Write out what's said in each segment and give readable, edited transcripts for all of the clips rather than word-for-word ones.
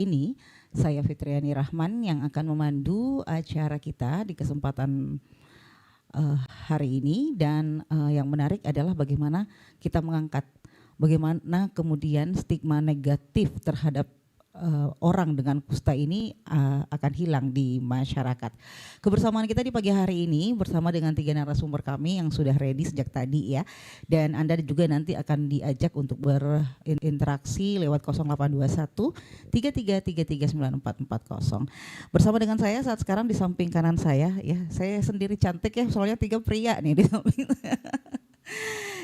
Ini saya Fitriani Rahman yang akan memandu acara kita di kesempatan hari ini dan yang menarik adalah bagaimana kita mengangkat bagaimana kemudian stigma negatif terhadap orang dengan kusta ini akan hilang di masyarakat. Kebersamaan kita di pagi hari ini bersama dengan 3 narasumber kami yang sudah ready sejak tadi ya. Dan Anda juga nanti akan diajak untuk berinteraksi lewat 0821 33339440. Bersama dengan saya saat sekarang di samping kanan saya ya. Saya sendiri cantik ya, soalnya 3 pria nih di samping saya.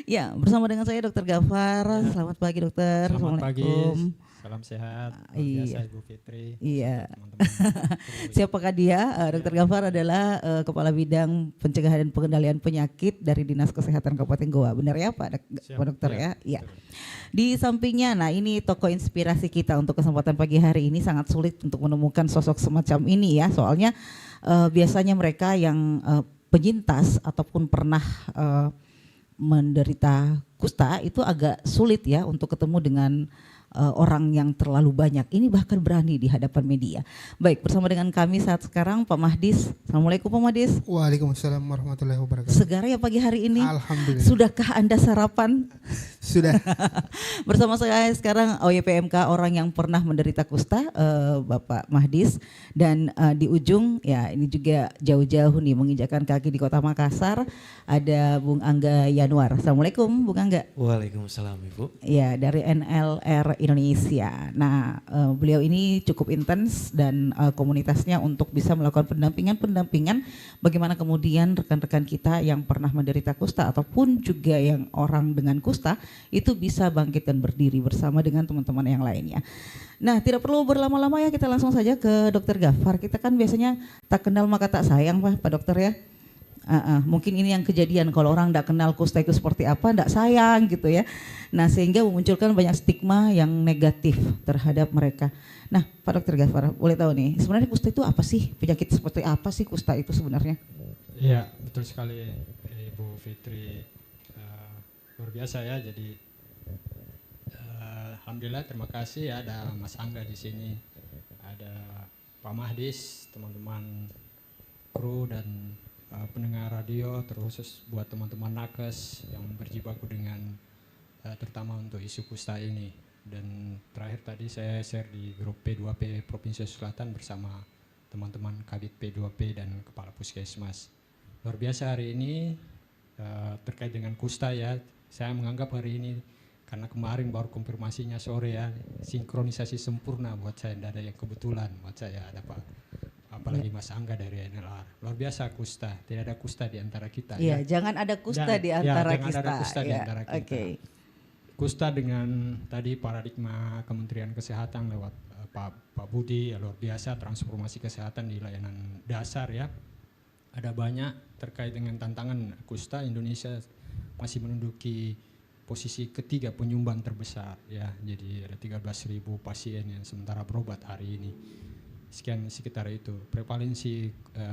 Ya, bersama dengan saya Dr. Gafar. Ya. Selamat pagi Dokter. Selamat pagi. Salam sehat. Biasa Ibu Fitri. Iya. Siapakah dia? Dr. Gafar adalah Kepala Bidang Pencegahan dan Pengendalian Penyakit dari Dinas Kesehatan Kabupaten Goa. Benar ya Pak Dokter ya? Iya. Di sampingnya, nah ini tokoh inspirasi kita untuk kesempatan pagi hari ini. Sangat sulit untuk menemukan sosok semacam ini ya. Soalnya biasanya mereka yang penyintas ataupun pernah menderita kusta itu agak sulit ya untuk ketemu dengan orang yang terlalu banyak. Ini bahkan berani di hadapan media. Baik, bersama dengan kami saat sekarang Pak Mahdis. Assalamualaikum Pak Mahdis. Waalaikumsalam warahmatullahi wabarakatuh. Segar ya pagi hari ini? Alhamdulillah. Sudahkah Anda sarapan? Sudah. Bersama saya sekarang OYPMK orang yang pernah menderita kusta, Bapak Mahdis. Dan di ujung ya ini juga jauh-jauh nih menginjakan kaki di Kota Makassar ada Bung Angga Yanuar. Assalamualaikum Bung Angga. Waalaikumsalam Ibu. Ya, dari NLR Indonesia. Nah, beliau ini cukup intens dan komunitasnya untuk bisa melakukan pendampingan bagaimana kemudian rekan-rekan kita yang pernah menderita kusta ataupun juga yang orang dengan kusta itu bisa bangkit dan berdiri bersama dengan teman-teman yang lainnya. Nah, tidak perlu berlama-lama ya, kita langsung saja ke Dokter Gafar. Kita kan biasanya tak kenal maka tak sayang Pak Dokter ya. Mungkin ini yang kejadian kalau orang tidak kenal kusta itu seperti apa, tidak sayang gitu ya. Nah sehingga memunculkan banyak stigma yang negatif terhadap mereka. Nah Pak Dokter Gafar boleh tahu nih sebenarnya kusta itu apa sih, penyakit seperti apa sih kusta itu sebenarnya? Iya betul sekali Ibu Fitri, luar biasa ya. Jadi alhamdulillah terima kasih ya ada Mas Angga di sini, ada Pak Mahdis, teman-teman kru dan pendengar radio, terkhusus buat teman-teman nakes yang berjibaku dengan terutama untuk isu kusta ini. Dan terakhir tadi saya share di grup P2P Provinsi Selatan bersama teman-teman Kabid P2P dan Kepala Puskesmas. Luar biasa hari ini terkait dengan kusta ya. Saya menganggap hari ini karena kemarin baru konfirmasinya sore ya, sinkronisasi sempurna buat saya, tidak ada yang kebetulan buat saya ada Pak. Apalagi Mas Angga dari NLR. Luar biasa kusta, tidak ada kusta di antara kita. Iya, ya. Jangan ada kusta di antara kita. Jangan ada kusta di antara kita. Okay. Kusta dengan tadi paradigma Kementerian Kesehatan lewat Pak Budi, ya luar biasa transformasi kesehatan di layanan dasar ya. Ada banyak terkait dengan tantangan kusta. Indonesia masih menduduki posisi ketiga penyumbang terbesar ya. Jadi ada 13.000 pasien yang sementara berobat hari ini. Sekian sekitar itu. Prevalensi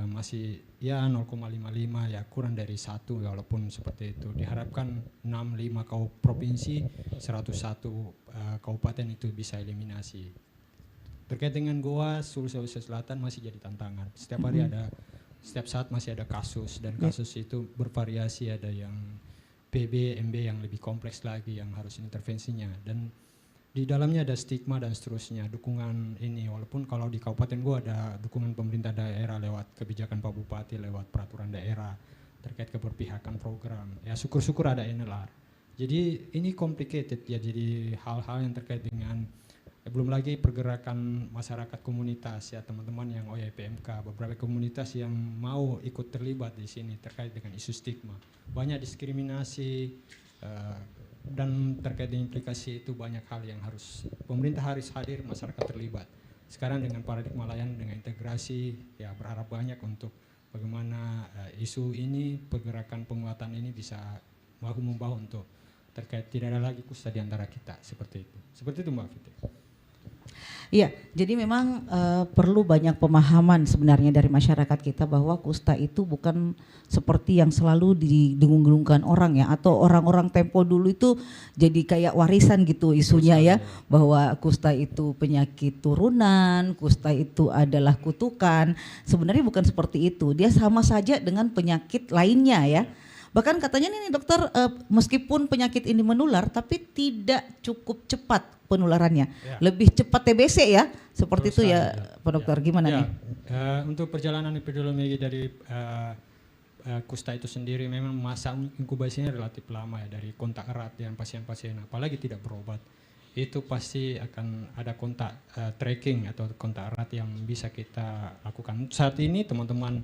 masih ya 0,55 ya, kurang dari 1 walaupun seperti itu. Diharapkan 65 provinsi 101 kabupaten itu bisa eliminasi. Terkait dengan Goa, Sulawesi Selatan masih jadi tantangan. Setiap hari setiap saat masih ada kasus dan kasus itu bervariasi, ada yang PB, MB yang lebih kompleks lagi yang harus intervensinya, dan di dalamnya ada stigma dan seterusnya. Dukungan ini walaupun kalau di kabupaten gua ada dukungan pemerintah daerah lewat kebijakan Pak Bupati, lewat peraturan daerah terkait keberpihakan program. Ya syukur-syukur ada NLR. Jadi ini complicated ya, jadi hal-hal yang terkait dengan belum lagi pergerakan masyarakat komunitas ya, teman-teman yang OYPMK, beberapa komunitas yang mau ikut terlibat di sini terkait dengan isu stigma. Banyak diskriminasi dan terkait dengan implikasi itu banyak hal yang harus pemerintah harus hadir, masyarakat terlibat. Sekarang dengan paradigma layanan dengan integrasi ya berharap banyak untuk bagaimana isu ini, pergerakan penguatan ini bisa bahu-membahu untuk terkait tidak ada lagi kusta di antara kita, seperti itu. Seperti itu Mbak Fitri. Iya, jadi memang perlu banyak pemahaman sebenarnya dari masyarakat kita bahwa kusta itu bukan seperti yang selalu didengung-dengungkan orang ya, atau orang-orang tempo dulu itu jadi kayak warisan gitu isunya ya, bahwa kusta itu penyakit turunan, kusta itu adalah kutukan. Sebenarnya bukan seperti itu, dia sama saja dengan penyakit lainnya ya. Bahkan katanya nih dokter, meskipun penyakit ini menular tapi tidak cukup cepat penularannya, lebih cepat TBC ya, seperti itu ya Pak Dokter. Gimana nih? Untuk perjalanan epidemiologi dari kusta itu sendiri memang masa inkubasinya relatif lama ya, dari kontak erat dengan pasien-pasien, apalagi tidak berobat. Itu pasti akan ada kontak tracking atau kontak erat yang bisa kita lakukan. Saat ini teman-teman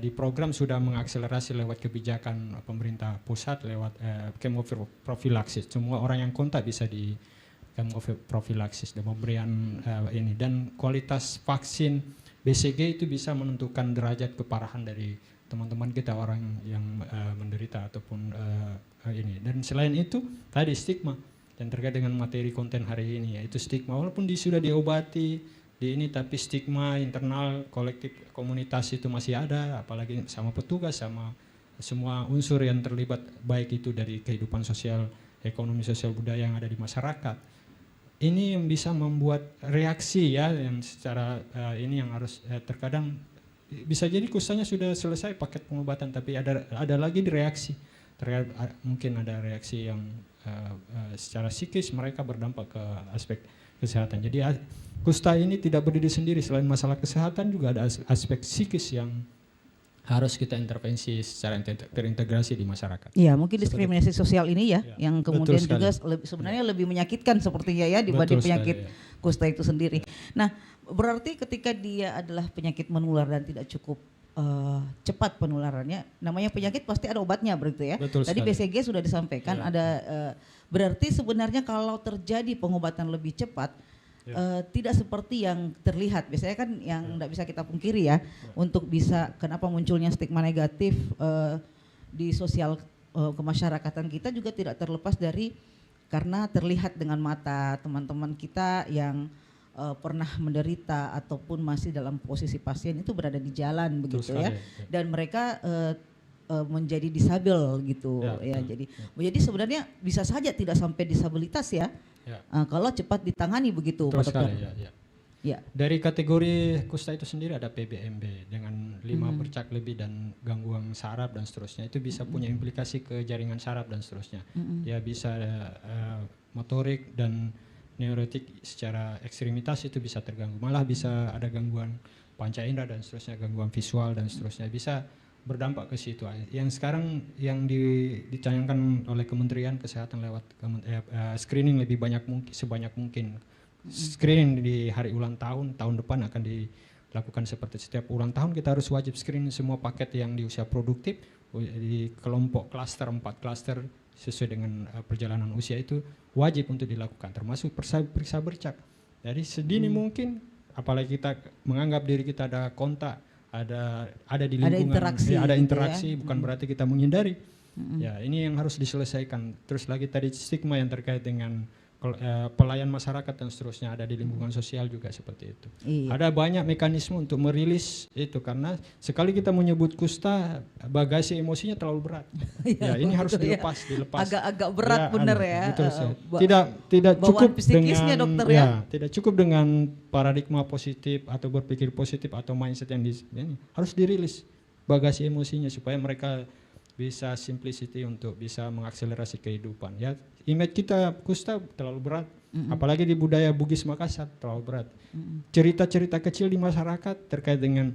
di program sudah mengakselerasi lewat kebijakan pemerintah pusat lewat kemofilaksis. Semua orang yang kontak bisa di kemofilaksis dan pemberian ini, dan kualitas vaksin BCG itu bisa menentukan derajat keparahan dari teman-teman kita orang yang menderita ataupun ini. Dan selain itu tadi stigma yang terkait dengan materi konten hari ini, yaitu stigma walaupun sudah diobati di ini, tapi stigma internal kolektif komunitas itu masih ada, apalagi sama petugas, sama semua unsur yang terlibat, baik itu dari kehidupan sosial, ekonomi, sosial, budaya yang ada di masyarakat. Ini yang bisa membuat reaksi ya, yang secara ini yang harus terkadang bisa jadi kustanya sudah selesai paket pengobatan, tapi ada lagi di reaksi. Mungkin ada reaksi yang secara psikis mereka berdampak ke aspek kesehatan. Jadi kusta ini tidak berdiri sendiri, selain masalah kesehatan juga ada aspek psikis yang harus kita intervensi secara terintegrasi di masyarakat. Iya, mungkin diskriminasi sosial ini ya, yang kemudian juga sebenarnya lebih menyakitkan sepertinya ya dibanding penyakit kusta itu sendiri. Nah, berarti ketika dia adalah penyakit menular dan tidak cukup cepat penularannya, namanya penyakit pasti ada obatnya begitu ya. Tadi BCG sudah disampaikan ada berarti sebenarnya kalau terjadi pengobatan lebih cepat tidak seperti yang terlihat. Biasanya kan yang tidak bisa kita pungkiri ya, untuk bisa kenapa munculnya stigma negatif di sosial kemasyarakatan kita juga tidak terlepas dari karena terlihat dengan mata teman-teman kita yang pernah menderita ataupun masih dalam posisi pasien itu berada di jalan begitu ya, dan mereka menjadi disabel gitu ya. Jadi sebenarnya bisa saja tidak sampai disabilitas ya. Kalau cepat ditangani begitu Pak Dokter. Ya. Dari kategori kusta itu sendiri ada PBMB dengan 5 bercak lebih dan gangguan saraf dan seterusnya. Itu bisa punya implikasi ke jaringan saraf dan seterusnya. Ya bisa motorik dan neurotik secara ekstremitas itu bisa terganggu. Malah bisa ada gangguan panca indera dan seterusnya, gangguan visual dan seterusnya. Bisa berdampak ke situ. Yang sekarang yang ditayangkan oleh Kementerian Kesehatan lewat screening lebih banyak sebanyak mungkin. Screening di hari ulang tahun depan akan dilakukan seperti setiap ulang tahun kita harus wajib screening semua paket yang di usia produktif di kelompok klaster 4 klaster sesuai dengan perjalanan usia itu wajib untuk dilakukan, termasuk periksa bercak. Jadi sedini mungkin, apalagi kita menganggap diri kita ada kontak, ada di lingkungan, ada interaksi gitu ya? Bukan berarti kita menghindari. Ya ini yang harus diselesaikan. Terus lagi tadi stigma yang terkait dengan pelayan masyarakat dan seterusnya ada di lingkungan sosial juga seperti itu. Ada banyak mekanisme untuk merilis itu, karena sekali kita menyebut kusta bagasi emosinya terlalu berat. Ya ini harus dilepas. Agak berat ya, bener ya. Betul, tidak cukup dengan dokter, tidak cukup dengan paradigma positif atau berpikir positif atau mindset yang ini harus dirilis bagasi emosinya supaya mereka bisa simplicity untuk bisa mengakselerasi kehidupan. Ya, image kita kusta terlalu berat, apalagi di budaya Bugis Makassar terlalu berat. Cerita-cerita kecil di masyarakat terkait dengan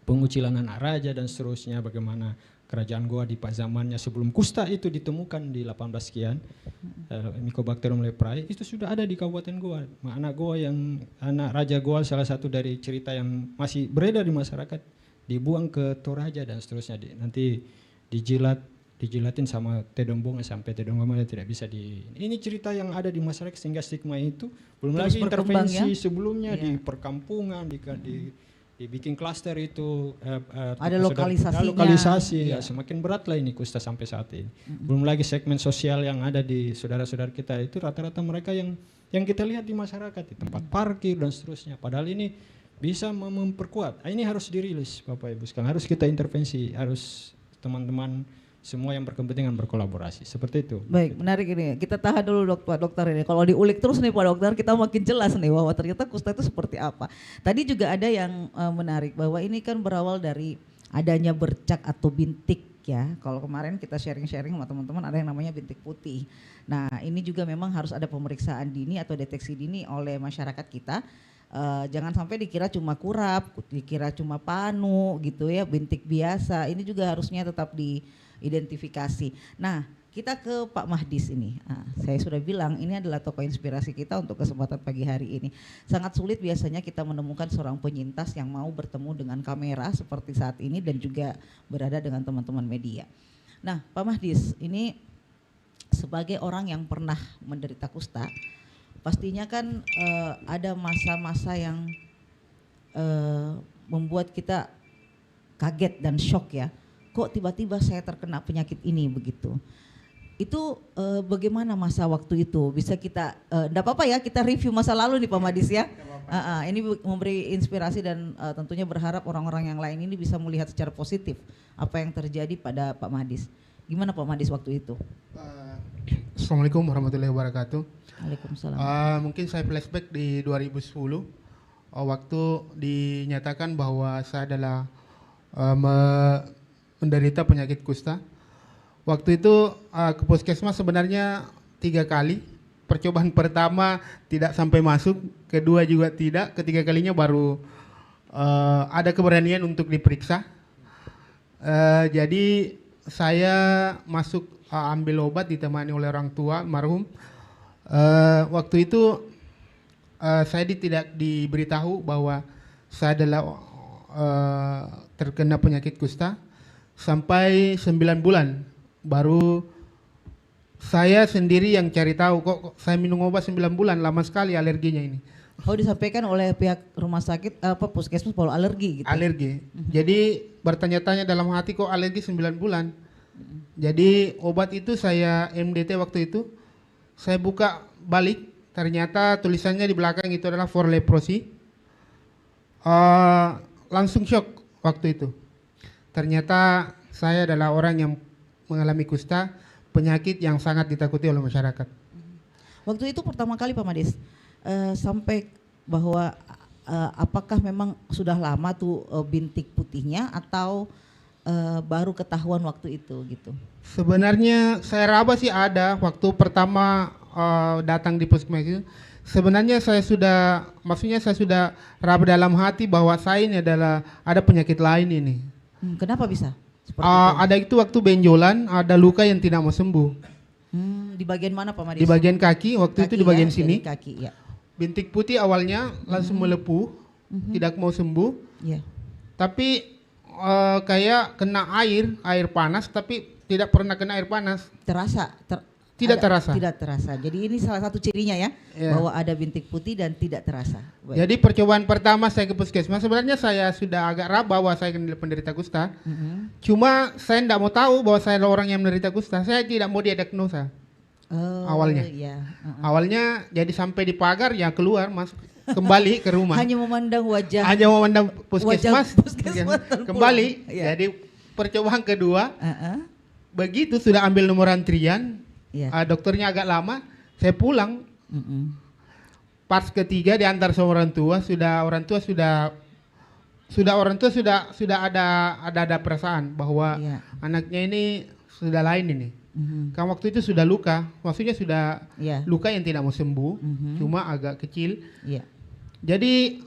pengucilan anak raja dan seterusnya, bagaimana kerajaan Goa di zamannya sebelum kusta itu ditemukan di 18 sekian, Mycobacterium leprae itu sudah ada di Kabupaten Goa. Anak raja Goa salah satu dari cerita yang masih beredar di masyarakat, dibuang ke Toraja dan seterusnya, nanti dijilatin sama Tedombong sampai Tedombong tidak bisa ini cerita yang ada di masyarakat sehingga stigma itu belum lagi intervensi ya? Sebelumnya di perkampungan dibikin klaster itu ada lokalisasi ya. Semakin berat lah ini kusta sampai saat ini. Belum lagi segmen sosial yang ada di saudara-saudara kita itu rata-rata mereka yang yang kita lihat di masyarakat, di tempat parkir dan seterusnya. Padahal ini bisa memperkuat. Ini harus dirilis Bapak Ibu sekalian, harus kita intervensi, harus teman-teman semua yang berkepentingan berkolaborasi. Seperti itu. Baik, menarik ini. Kita tahan dulu Pak Dokter ini. Kalau diulik terus nih Pak Dokter, kita makin jelas nih bahwa ternyata kusta itu seperti apa. Tadi juga ada yang menarik bahwa ini kan berawal dari adanya bercak atau bintik ya. Kalau kemarin kita sharing-sharing sama teman-teman ada yang namanya bintik putih. Nah, ini juga memang harus ada pemeriksaan dini atau deteksi dini oleh masyarakat kita. Jangan sampai dikira cuma kurap, dikira cuma panu gitu ya, bintik biasa. Ini juga harusnya tetap diidentifikasi. Nah, kita ke Pak Mahdis ini. Saya sudah bilang ini adalah tokoh inspirasi kita untuk kesempatan pagi hari ini. Sangat sulit biasanya kita menemukan seorang penyintas yang mau bertemu dengan kamera seperti saat ini dan juga berada dengan teman-teman media. Nah, Pak Mahdis, ini sebagai orang yang pernah menderita kusta, pastinya kan ada masa-masa yang membuat kita kaget dan shock ya. Kok tiba-tiba saya terkena penyakit ini begitu. Itu bagaimana masa waktu itu? Bisa kita, enggak apa-apa ya kita review masa lalu nih Pak Mahdis ya. Ini memberi inspirasi dan tentunya berharap orang-orang yang lain ini bisa melihat secara positif apa yang terjadi pada Pak Mahdis. Gimana Pak Mahdis waktu itu? Assalamualaikum warahmatullahi wabarakatuh. Waalaikumsalam. Mungkin saya flashback di 2010 waktu dinyatakan bahwa saya adalah menderita penyakit kusta. Waktu itu ke puskesmas sebenarnya 3 kali. Percobaan pertama tidak sampai masuk, kedua juga tidak, ketiga kalinya baru ada keberanian untuk diperiksa. Jadi saya masuk ambil obat ditemani oleh orang tua almarhum. Waktu itu saya tidak diberitahu bahwa saya adalah terkena penyakit kusta sampai 9 bulan. Baru saya sendiri yang cari tahu kok saya minum obat 9 bulan, lama sekali alerginya ini. Oh, disampaikan oleh pihak rumah sakit puskesmas kalau alergi gitu. Alergi. Jadi bertanya-tanya dalam hati kok alergi 9 bulan. Jadi obat itu saya MDT waktu itu saya buka balik, ternyata tulisannya di belakang itu adalah for leprosy. Langsung shock waktu itu. Ternyata saya adalah orang yang mengalami kusta, penyakit yang sangat ditakuti oleh masyarakat. Waktu itu pertama kali Pak Mahdis sampai bahwa apakah memang sudah lama tuh bintik putihnya atau baru ketahuan waktu itu gitu? Sebenarnya saya raba sih ada waktu pertama datang di puskesmas itu. Sebenarnya saya sudah raba dalam hati bahwa saya ini adalah ada penyakit lain ini. Kenapa bisa? Ada itu waktu benjolan, ada luka yang tidak mau sembuh. Di bagian mana Pak Mahdis? Di bagian kaki, waktu itu di bagian sini. Kaki, ya. Bintik putih awalnya langsung melepuh, tidak mau sembuh. Yeah. Tapi kayak kena air panas, tapi tidak pernah kena air panas. Terasa? Tidak terasa. Tidak terasa. Jadi ini salah satu cirinya ya, bahwa ada bintik putih dan tidak terasa. Baik. Jadi percobaan pertama saya ke puskesmas, sebenarnya saya sudah agak raba bahwa saya penderita kusta. Cuma saya tidak mau tahu bahwa saya adalah orang yang menderita kusta. Saya tidak mau diagnosa. Awalnya. Iya. Awalnya jadi sampai di pagar ya keluar masuk kembali ke rumah. Hanya memandang wajah. Hanya memandang puskesmas. Pulang. Kembali. Ya. Jadi percobaan kedua. Begitu sudah ambil nomor antrian. Dokternya agak lama, saya pulang. Pas ketiga diantar sama orang tua, orang tua sudah ada perasaan bahwa anaknya ini sudah lain ini. Kan waktu itu sudah luka, maksudnya sudah luka yang tidak mau sembuh, cuma agak kecil. Jadi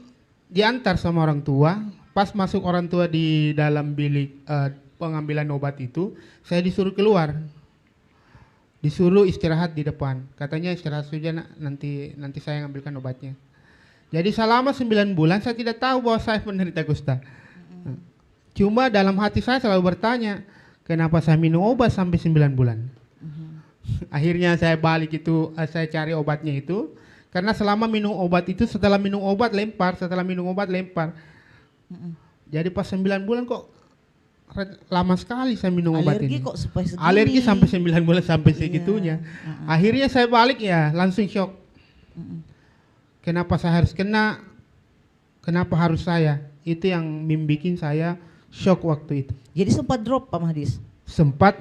diantar sama orang tua, pas masuk orang tua di dalam bilik pengambilan obat itu, saya disuruh keluar. Disuruh istirahat di depan. Katanya istirahat saja nanti saya ambilkan obatnya. Jadi selama 9 bulan saya tidak tahu bahwa saya menderita kusta. Cuma dalam hati saya selalu bertanya, kenapa saya minum obat sampai 9 bulan? Akhirnya saya balik itu, saya cari obatnya itu. Karena selama minum obat itu, setelah minum obat lempar. Jadi pas 9 bulan kok lama sekali saya minum obat ini. Alergi kok sampai segini. Alergi sampai 9 bulan sampai segitunya. Akhirnya saya balik ya langsung shock. Kenapa saya harus kena? Kenapa harus saya? Itu yang membuat saya shock waktu itu. Jadi sempat drop Pak Mahdis? Sempat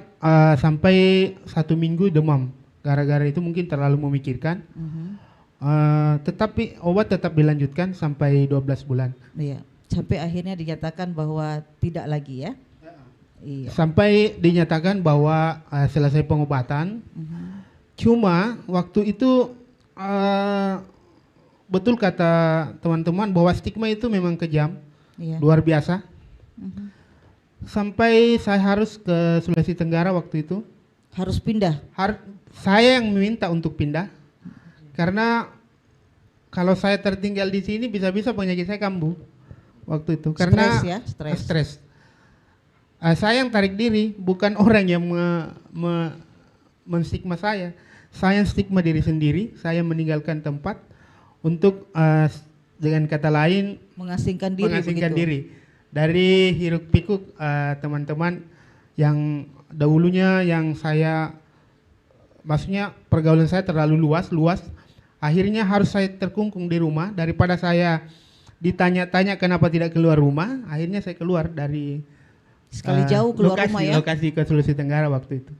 sampai 1 minggu demam. Gara-gara itu mungkin terlalu memikirkan. Tetapi obat tetap dilanjutkan sampai 12 bulan. Iya. Sampai akhirnya dinyatakan bahwa tidak lagi ya? Iya. Sampai dinyatakan bahwa selesai pengobatan. Cuma waktu itu betul kata teman-teman bahwa stigma itu memang kejam, luar biasa. Sampai saya harus ke Sulawesi Tenggara waktu itu. Harus pindah? Saya yang meminta untuk pindah. Karena kalau saya tertinggal di sini bisa-bisa penyakit saya kambuh waktu itu. Karena stres. Saya yang tarik diri, bukan orang yang menstigma saya. Saya yang stigma diri sendiri, saya meninggalkan tempat untuk dengan kata lain mengasingkan diri dari hiruk pikuk teman-teman yang dahulunya yang saya, maksudnya pergaulan saya terlalu luas, akhirnya harus saya terkungkung di rumah. Daripada saya ditanya-tanya kenapa tidak keluar rumah, akhirnya saya keluar dari jauh keluar lokasi, rumah ya? Lokasi ke Sulawesi Tenggara waktu itu.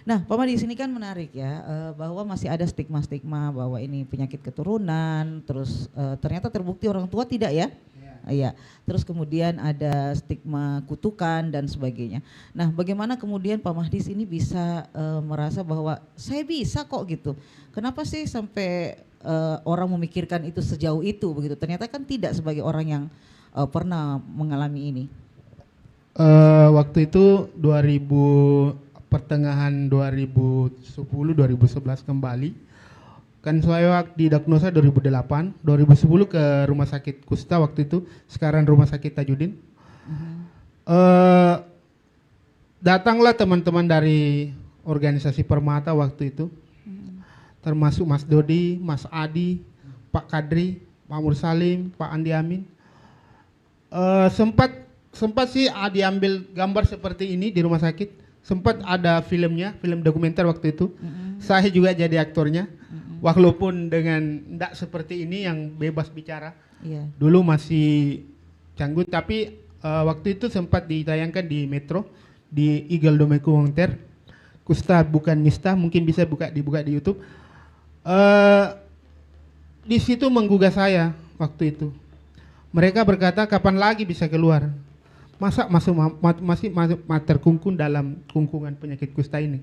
Nah, Pak Mahdis, ini kan menarik ya, bahwa masih ada stigma-stigma bahwa ini penyakit keturunan, terus ternyata terbukti orang tua tidak ya? Iya. Terus kemudian ada stigma kutukan dan sebagainya. Nah, bagaimana kemudian Pak Mahdis ini bisa merasa bahwa saya bisa kok gitu? Kenapa sih sampai orang memikirkan itu sejauh itu begitu? Ternyata kan tidak sebagai orang yang pernah mengalami ini. Waktu itu pertengahan 2010-2011 kembali. Kan saya didiagnosa 2008, 2010 ke rumah sakit Kusta waktu itu, sekarang rumah sakit Tajudin. Datanglah teman-teman dari organisasi Permata waktu itu, termasuk Mas Dodi, Mas Adi, Pak Kadri, Pak Mursalim, Pak Andi Amin. Sempat sih diambil gambar seperti ini di rumah sakit. Sempat ada filmnya, film dokumenter waktu itu. Saya juga jadi aktornya. Walaupun dengan tidak seperti ini yang bebas bicara. Dulu masih canggung, tapi waktu itu sempat ditayangkan di Metro, di Eagle Dokumenter. Kusta bukan Mista, mungkin bisa dibuka di YouTube. Di situ menggugah saya waktu itu. Mereka berkata kapan lagi bisa keluar? Masa masih terkungkung dalam kungkungan penyakit kusta ini.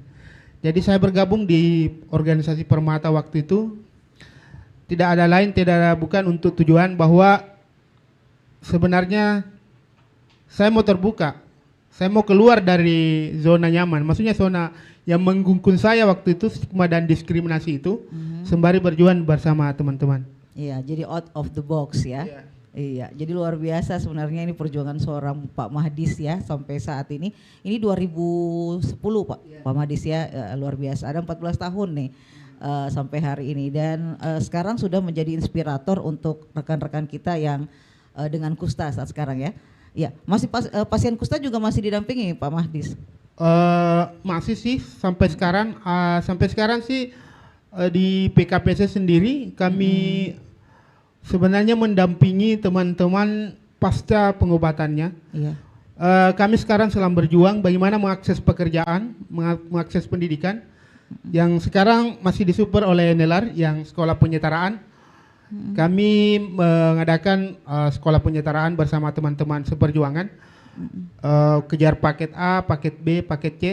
Jadi saya bergabung di organisasi Permata waktu itu. Tidak ada lain, bukan untuk tujuan bahwa sebenarnya saya mau terbuka. Saya mau keluar dari zona nyaman. Maksudnya zona yang menggungkung saya waktu itu, stigma dan diskriminasi itu, sembari berjuang bersama teman-teman. Iya, jadi out of the box ya. Iya, jadi luar biasa sebenarnya ini perjuangan seorang Pak Mahdis ya sampai saat ini. Ini 2010 Pak, Pak Mahdis ya, luar biasa. Ada 14 tahun nih sampai hari ini dan sekarang sudah menjadi inspirator untuk rekan-rekan kita yang dengan kusta saat sekarang ya. Iya, masih pasien kusta juga masih didampingi Pak Mahdis? Masih sih sampai sekarang. Sampai sekarang sih di PKPC sendiri kami sebenarnya mendampingi teman-teman pasca pengobatannya. Kami sekarang sedang berjuang bagaimana mengakses pekerjaan, mengakses pendidikan yang sekarang masih disupport oleh NELAR yang sekolah penyetaraan. Kami mengadakan sekolah penyetaraan bersama teman-teman seperjuangan, kejar paket A, paket B, paket C.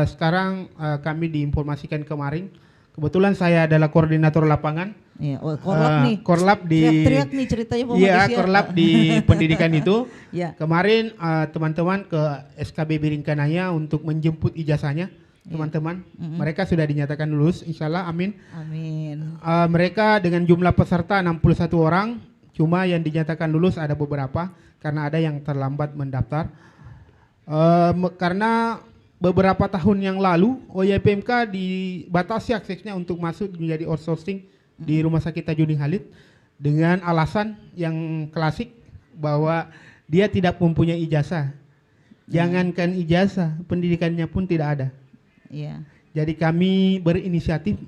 Sekarang kami diinformasikan kemarin. Kebetulan saya adalah koordinator lapangan. Iya, Korlap nih. Korlap di teriak nih ceritanya Pak Mahdis. Iya, Korlap di pendidikan itu. Ya. Kemarin teman-teman ke SKB Biringkanaya untuk menjemput ijazahnya. Teman-teman, mereka sudah dinyatakan lulus, insyaallah, amin. Amin. Mereka dengan jumlah peserta 61 orang, cuma yang dinyatakan lulus ada beberapa karena ada yang terlambat mendaftar. Karena beberapa tahun yang lalu OYPMK dibatasi aksesnya untuk masuk menjadi outsourcing di Rumah Sakit Tajudin Khalid dengan alasan yang klasik bahwa dia tidak mempunyai ijazah. Jangankan ijazah, pendidikannya pun tidak ada. Iya. Jadi kami berinisiatif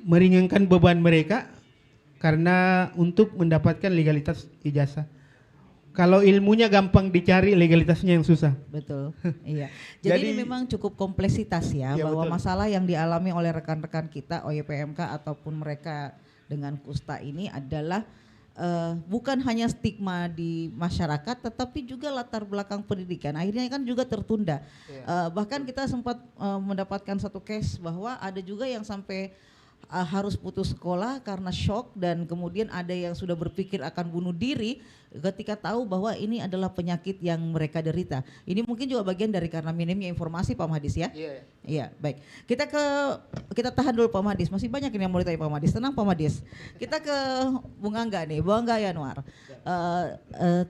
meringankan beban mereka karena untuk mendapatkan legalitas ijazah. Kalau ilmunya gampang dicari, legalitasnya yang susah. Betul, iya. Jadi ini memang cukup kompleksitas ya, bahwa betul. Masalah yang dialami oleh rekan-rekan kita OYPMK ataupun mereka dengan kusta ini adalah bukan hanya stigma di masyarakat, tetapi juga latar belakang pendidikan. Akhirnya kan juga tertunda. Bahkan kita sempat mendapatkan satu case bahwa ada juga yang sampai harus putus sekolah karena shock, dan kemudian ada yang sudah berpikir akan bunuh diri ketika tahu bahwa ini adalah penyakit yang mereka derita. Ini mungkin juga bagian dari karena minimnya informasi, Pak Mahdis ya. Iya, baik. Kita tahan dulu Pak Mahdis. Masih banyak ini yang mau ditanya Pak Mahdis. Tenang Pak Mahdis. Kita ke Bung Angga nih, Bung Angga Yanwar.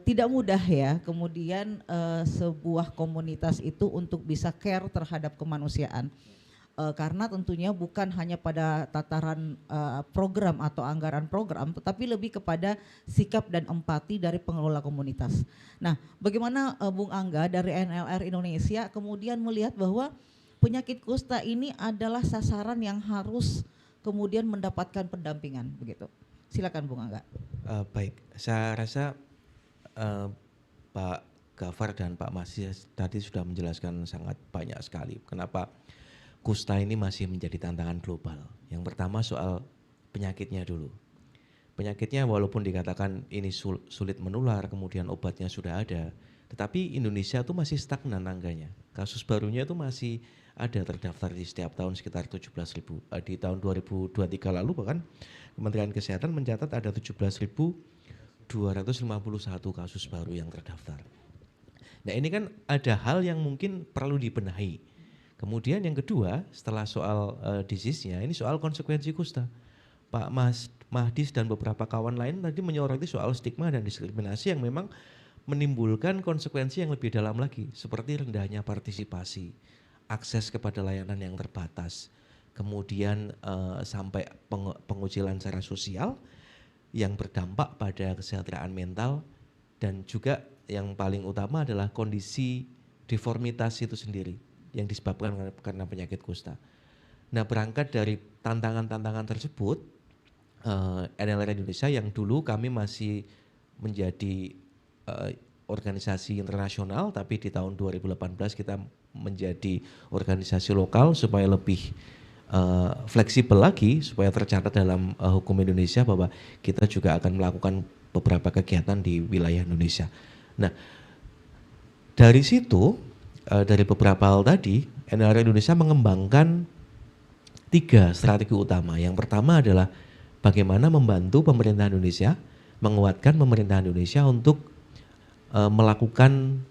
Tidak mudah ya kemudian sebuah komunitas itu untuk bisa care terhadap kemanusiaan. Karena tentunya bukan hanya pada tataran program atau anggaran program, tetapi lebih kepada sikap dan empati dari pengelola komunitas. Nah, bagaimana Bung Angga dari NLR Indonesia kemudian melihat bahwa penyakit kusta ini adalah sasaran yang harus kemudian mendapatkan pendampingan, begitu? Silakan Bung Angga. Baik, saya rasa Pak Gafar dan Pak Mahdis tadi sudah menjelaskan sangat banyak sekali kenapa kusta ini masih menjadi tantangan global. Yang pertama soal penyakitnya dulu. Penyakitnya walaupun dikatakan ini sulit menular, kemudian obatnya sudah ada, tetapi Indonesia itu masih stagnan angkanya. Kasus barunya itu masih ada terdaftar di setiap tahun sekitar 17.000. Di tahun 2023 lalu bahkan Kementerian Kesehatan mencatat ada 17.251 kasus baru yang terdaftar. Nah ini kan ada hal yang mungkin perlu dibenahi. Kemudian yang kedua setelah soal disease-nya, ini soal konsekuensi kusta. Pak Mahdis dan beberapa kawan lain tadi menyoroti soal stigma dan diskriminasi yang memang menimbulkan konsekuensi yang lebih dalam lagi, seperti rendahnya partisipasi, akses kepada layanan yang terbatas, kemudian sampai pengucilan secara sosial yang berdampak pada kesejahteraan mental, dan juga yang paling utama adalah kondisi deformitas itu sendiri yang disebabkan karena penyakit kusta. Nah berangkat dari tantangan-tantangan tersebut, NLR Indonesia yang dulu kami masih menjadi organisasi internasional, tapi di tahun 2018 kita menjadi organisasi lokal supaya lebih fleksibel lagi, supaya tercatat dalam hukum Indonesia bahwa kita juga akan melakukan beberapa kegiatan di wilayah Indonesia. Nah dari situ, dari beberapa hal tadi, NLR Indonesia mengembangkan 3 strategi utama. Yang pertama adalah bagaimana membantu pemerintah Indonesia, menguatkan pemerintah Indonesia untuk melakukan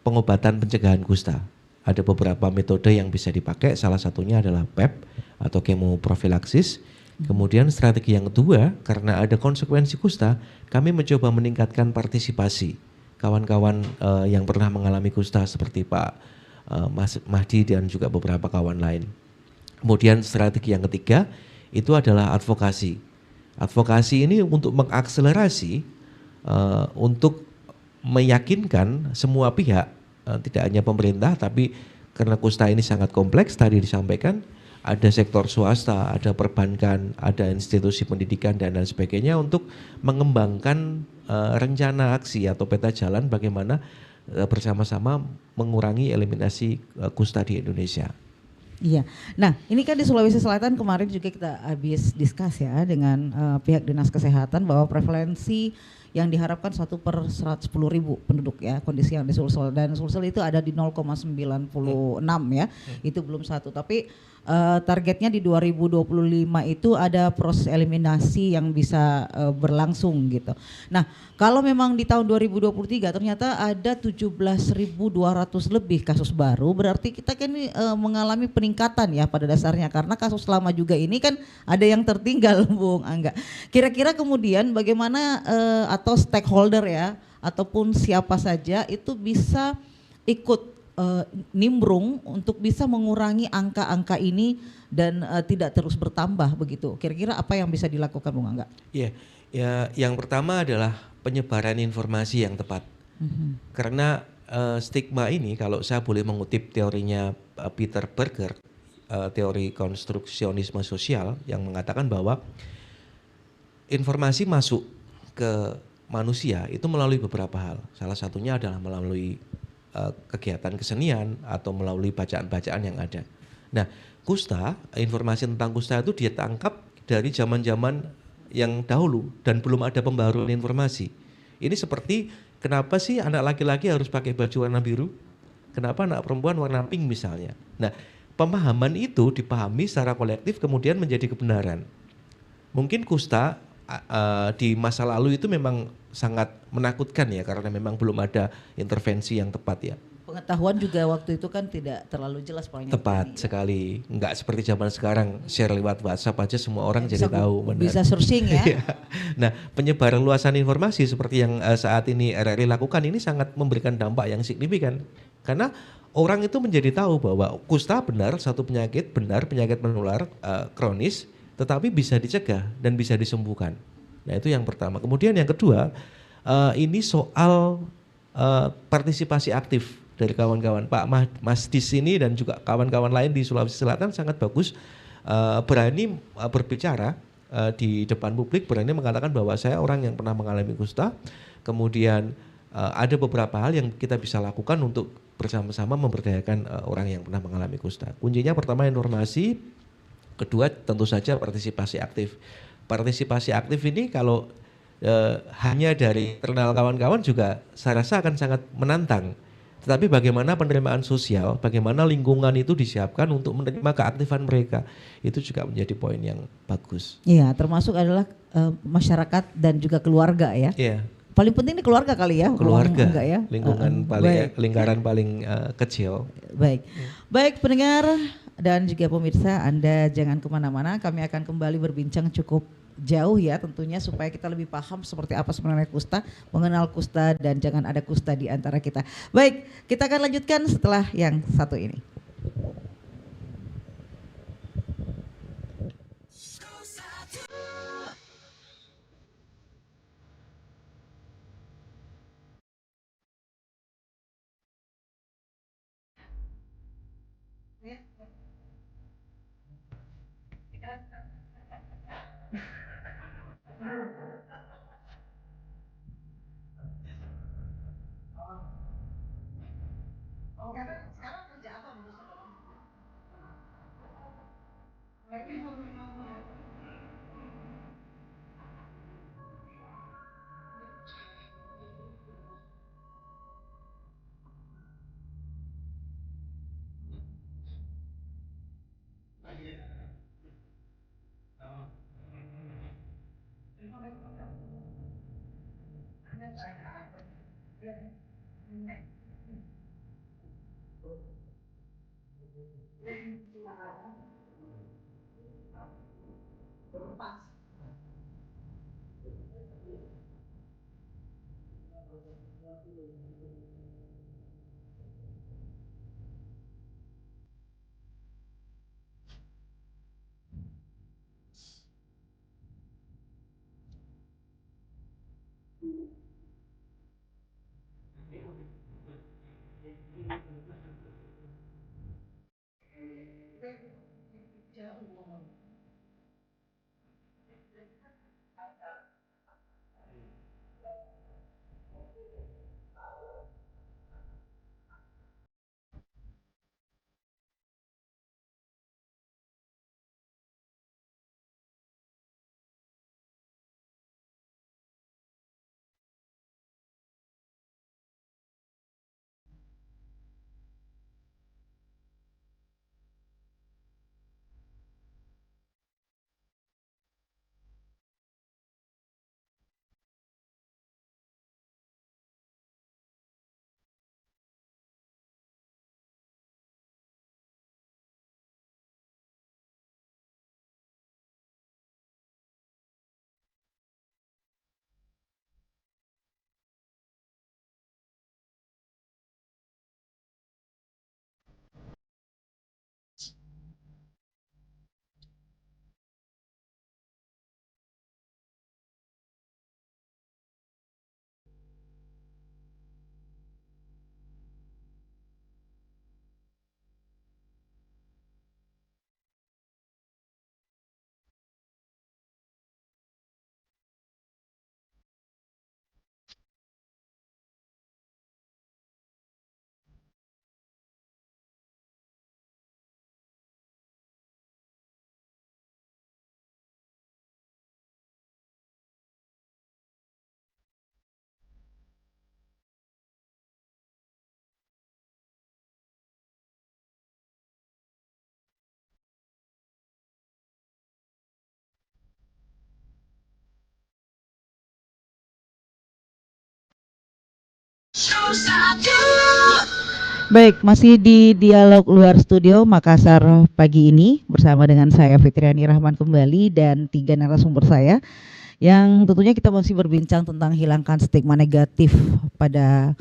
pengobatan pencegahan kusta. Ada beberapa metode yang bisa dipakai, salah satunya adalah PEP atau kemoprofilaksis. Kemudian strategi yang kedua, karena ada konsekuensi kusta, kami mencoba meningkatkan partisipasi kawan-kawan yang pernah mengalami kusta seperti Pak Mahdi dan juga beberapa kawan lain. Kemudian strategi yang ketiga itu adalah advokasi. Advokasi ini untuk mengakselerasi, untuk meyakinkan semua pihak, tidak hanya pemerintah, tapi karena kusta ini sangat kompleks tadi disampaikan, ada sektor swasta, ada perbankan, ada institusi pendidikan dan lain sebagainya untuk mengembangkan rencana aksi atau peta jalan bagaimana bersama-sama mengurangi eliminasi kusta di Indonesia. Iya, nah ini kan di Sulawesi Selatan kemarin juga kita habis diskus ya dengan pihak Dinas Kesehatan bahwa prevalensi yang diharapkan 1 per 110.000 penduduk ya, kondisi yang di Sulsel, dan Sulsel itu ada di 0,96 ya, itu belum 1, tapi targetnya di 2025 itu ada proses eliminasi yang bisa berlangsung gitu. Nah kalau memang di tahun 2023 ternyata ada 17.200 lebih kasus baru, berarti kita kan mengalami peningkatan ya pada dasarnya, karena kasus lama juga ini kan ada yang tertinggal Bung Angga. Kira-kira kemudian bagaimana atau stakeholder ya ataupun siapa saja itu bisa ikut nimbrung untuk bisa mengurangi angka-angka ini dan tidak terus bertambah begitu. Kira-kira apa yang bisa dilakukan Bung Angga? Iya, ya yang pertama adalah penyebaran informasi yang tepat. Karena stigma ini, kalau saya boleh mengutip teorinya Peter Berger, teori konstruksionisme sosial yang mengatakan bahwa informasi masuk ke manusia itu melalui beberapa hal. Salah satunya adalah melalui kegiatan kesenian atau melalui bacaan-bacaan yang ada. Nah, kusta, informasi tentang kusta itu dia tangkap dari zaman-zaman yang dahulu dan belum ada pembaruan informasi. Ini seperti kenapa sih anak laki-laki harus pakai baju warna biru? Kenapa anak perempuan warna pink misalnya? Nah, pemahaman itu dipahami secara kolektif kemudian menjadi kebenaran. Mungkin kusta di masa lalu itu memang sangat menakutkan ya karena memang belum ada intervensi yang tepat ya. Pengetahuan juga waktu itu kan tidak terlalu jelas poinnya. Tepat sekali, enggak seperti zaman sekarang share lewat WhatsApp aja semua orang jadi tahu. Bisa searching ya. Nah, penyebaran luasan informasi seperti yang saat ini RRI lakukan ini sangat memberikan dampak yang signifikan karena orang itu menjadi tahu bahwa kusta benar satu penyakit menular kronis, tetapi bisa dicegah dan bisa disembuhkan. Nah itu yang pertama. Kemudian yang kedua, ini soal partisipasi aktif dari kawan-kawan Pak Masdis ini dan juga kawan-kawan lain di Sulawesi Selatan sangat bagus, berani berbicara di depan publik, berani mengatakan bahwa saya orang yang pernah mengalami kusta, kemudian ada beberapa hal yang kita bisa lakukan untuk bersama-sama memberdayakan orang yang pernah mengalami kusta. Kuncinya pertama informasi, kedua tentu saja partisipasi aktif. Partisipasi aktif ini kalau hanya dari internal kawan-kawan juga saya rasa akan sangat menantang. Tetapi bagaimana penerimaan sosial, bagaimana lingkungan itu disiapkan untuk menerima keaktifan mereka, itu juga menjadi poin yang bagus. Iya, termasuk adalah masyarakat dan juga keluarga ya. Iya. Paling penting ini keluarga kali ya. Keluarga, enggak ya? lingkaran paling kecil. Baik, baik pendengar dan juga pemirsa, Anda jangan kemana-mana. Kami akan kembali berbincang cukup jauh ya tentunya supaya kita lebih paham seperti apa sebenarnya kusta, mengenal kusta dan jangan ada kusta di antara kita. Baik, kita akan lanjutkan setelah yang satu ini. Baik, masih di Dialog Luar Studio Makassar pagi ini bersama dengan saya Fitriani Rahman kembali dan 3 narasumber saya yang tentunya kita masih berbincang tentang hilangkan stigma negatif pada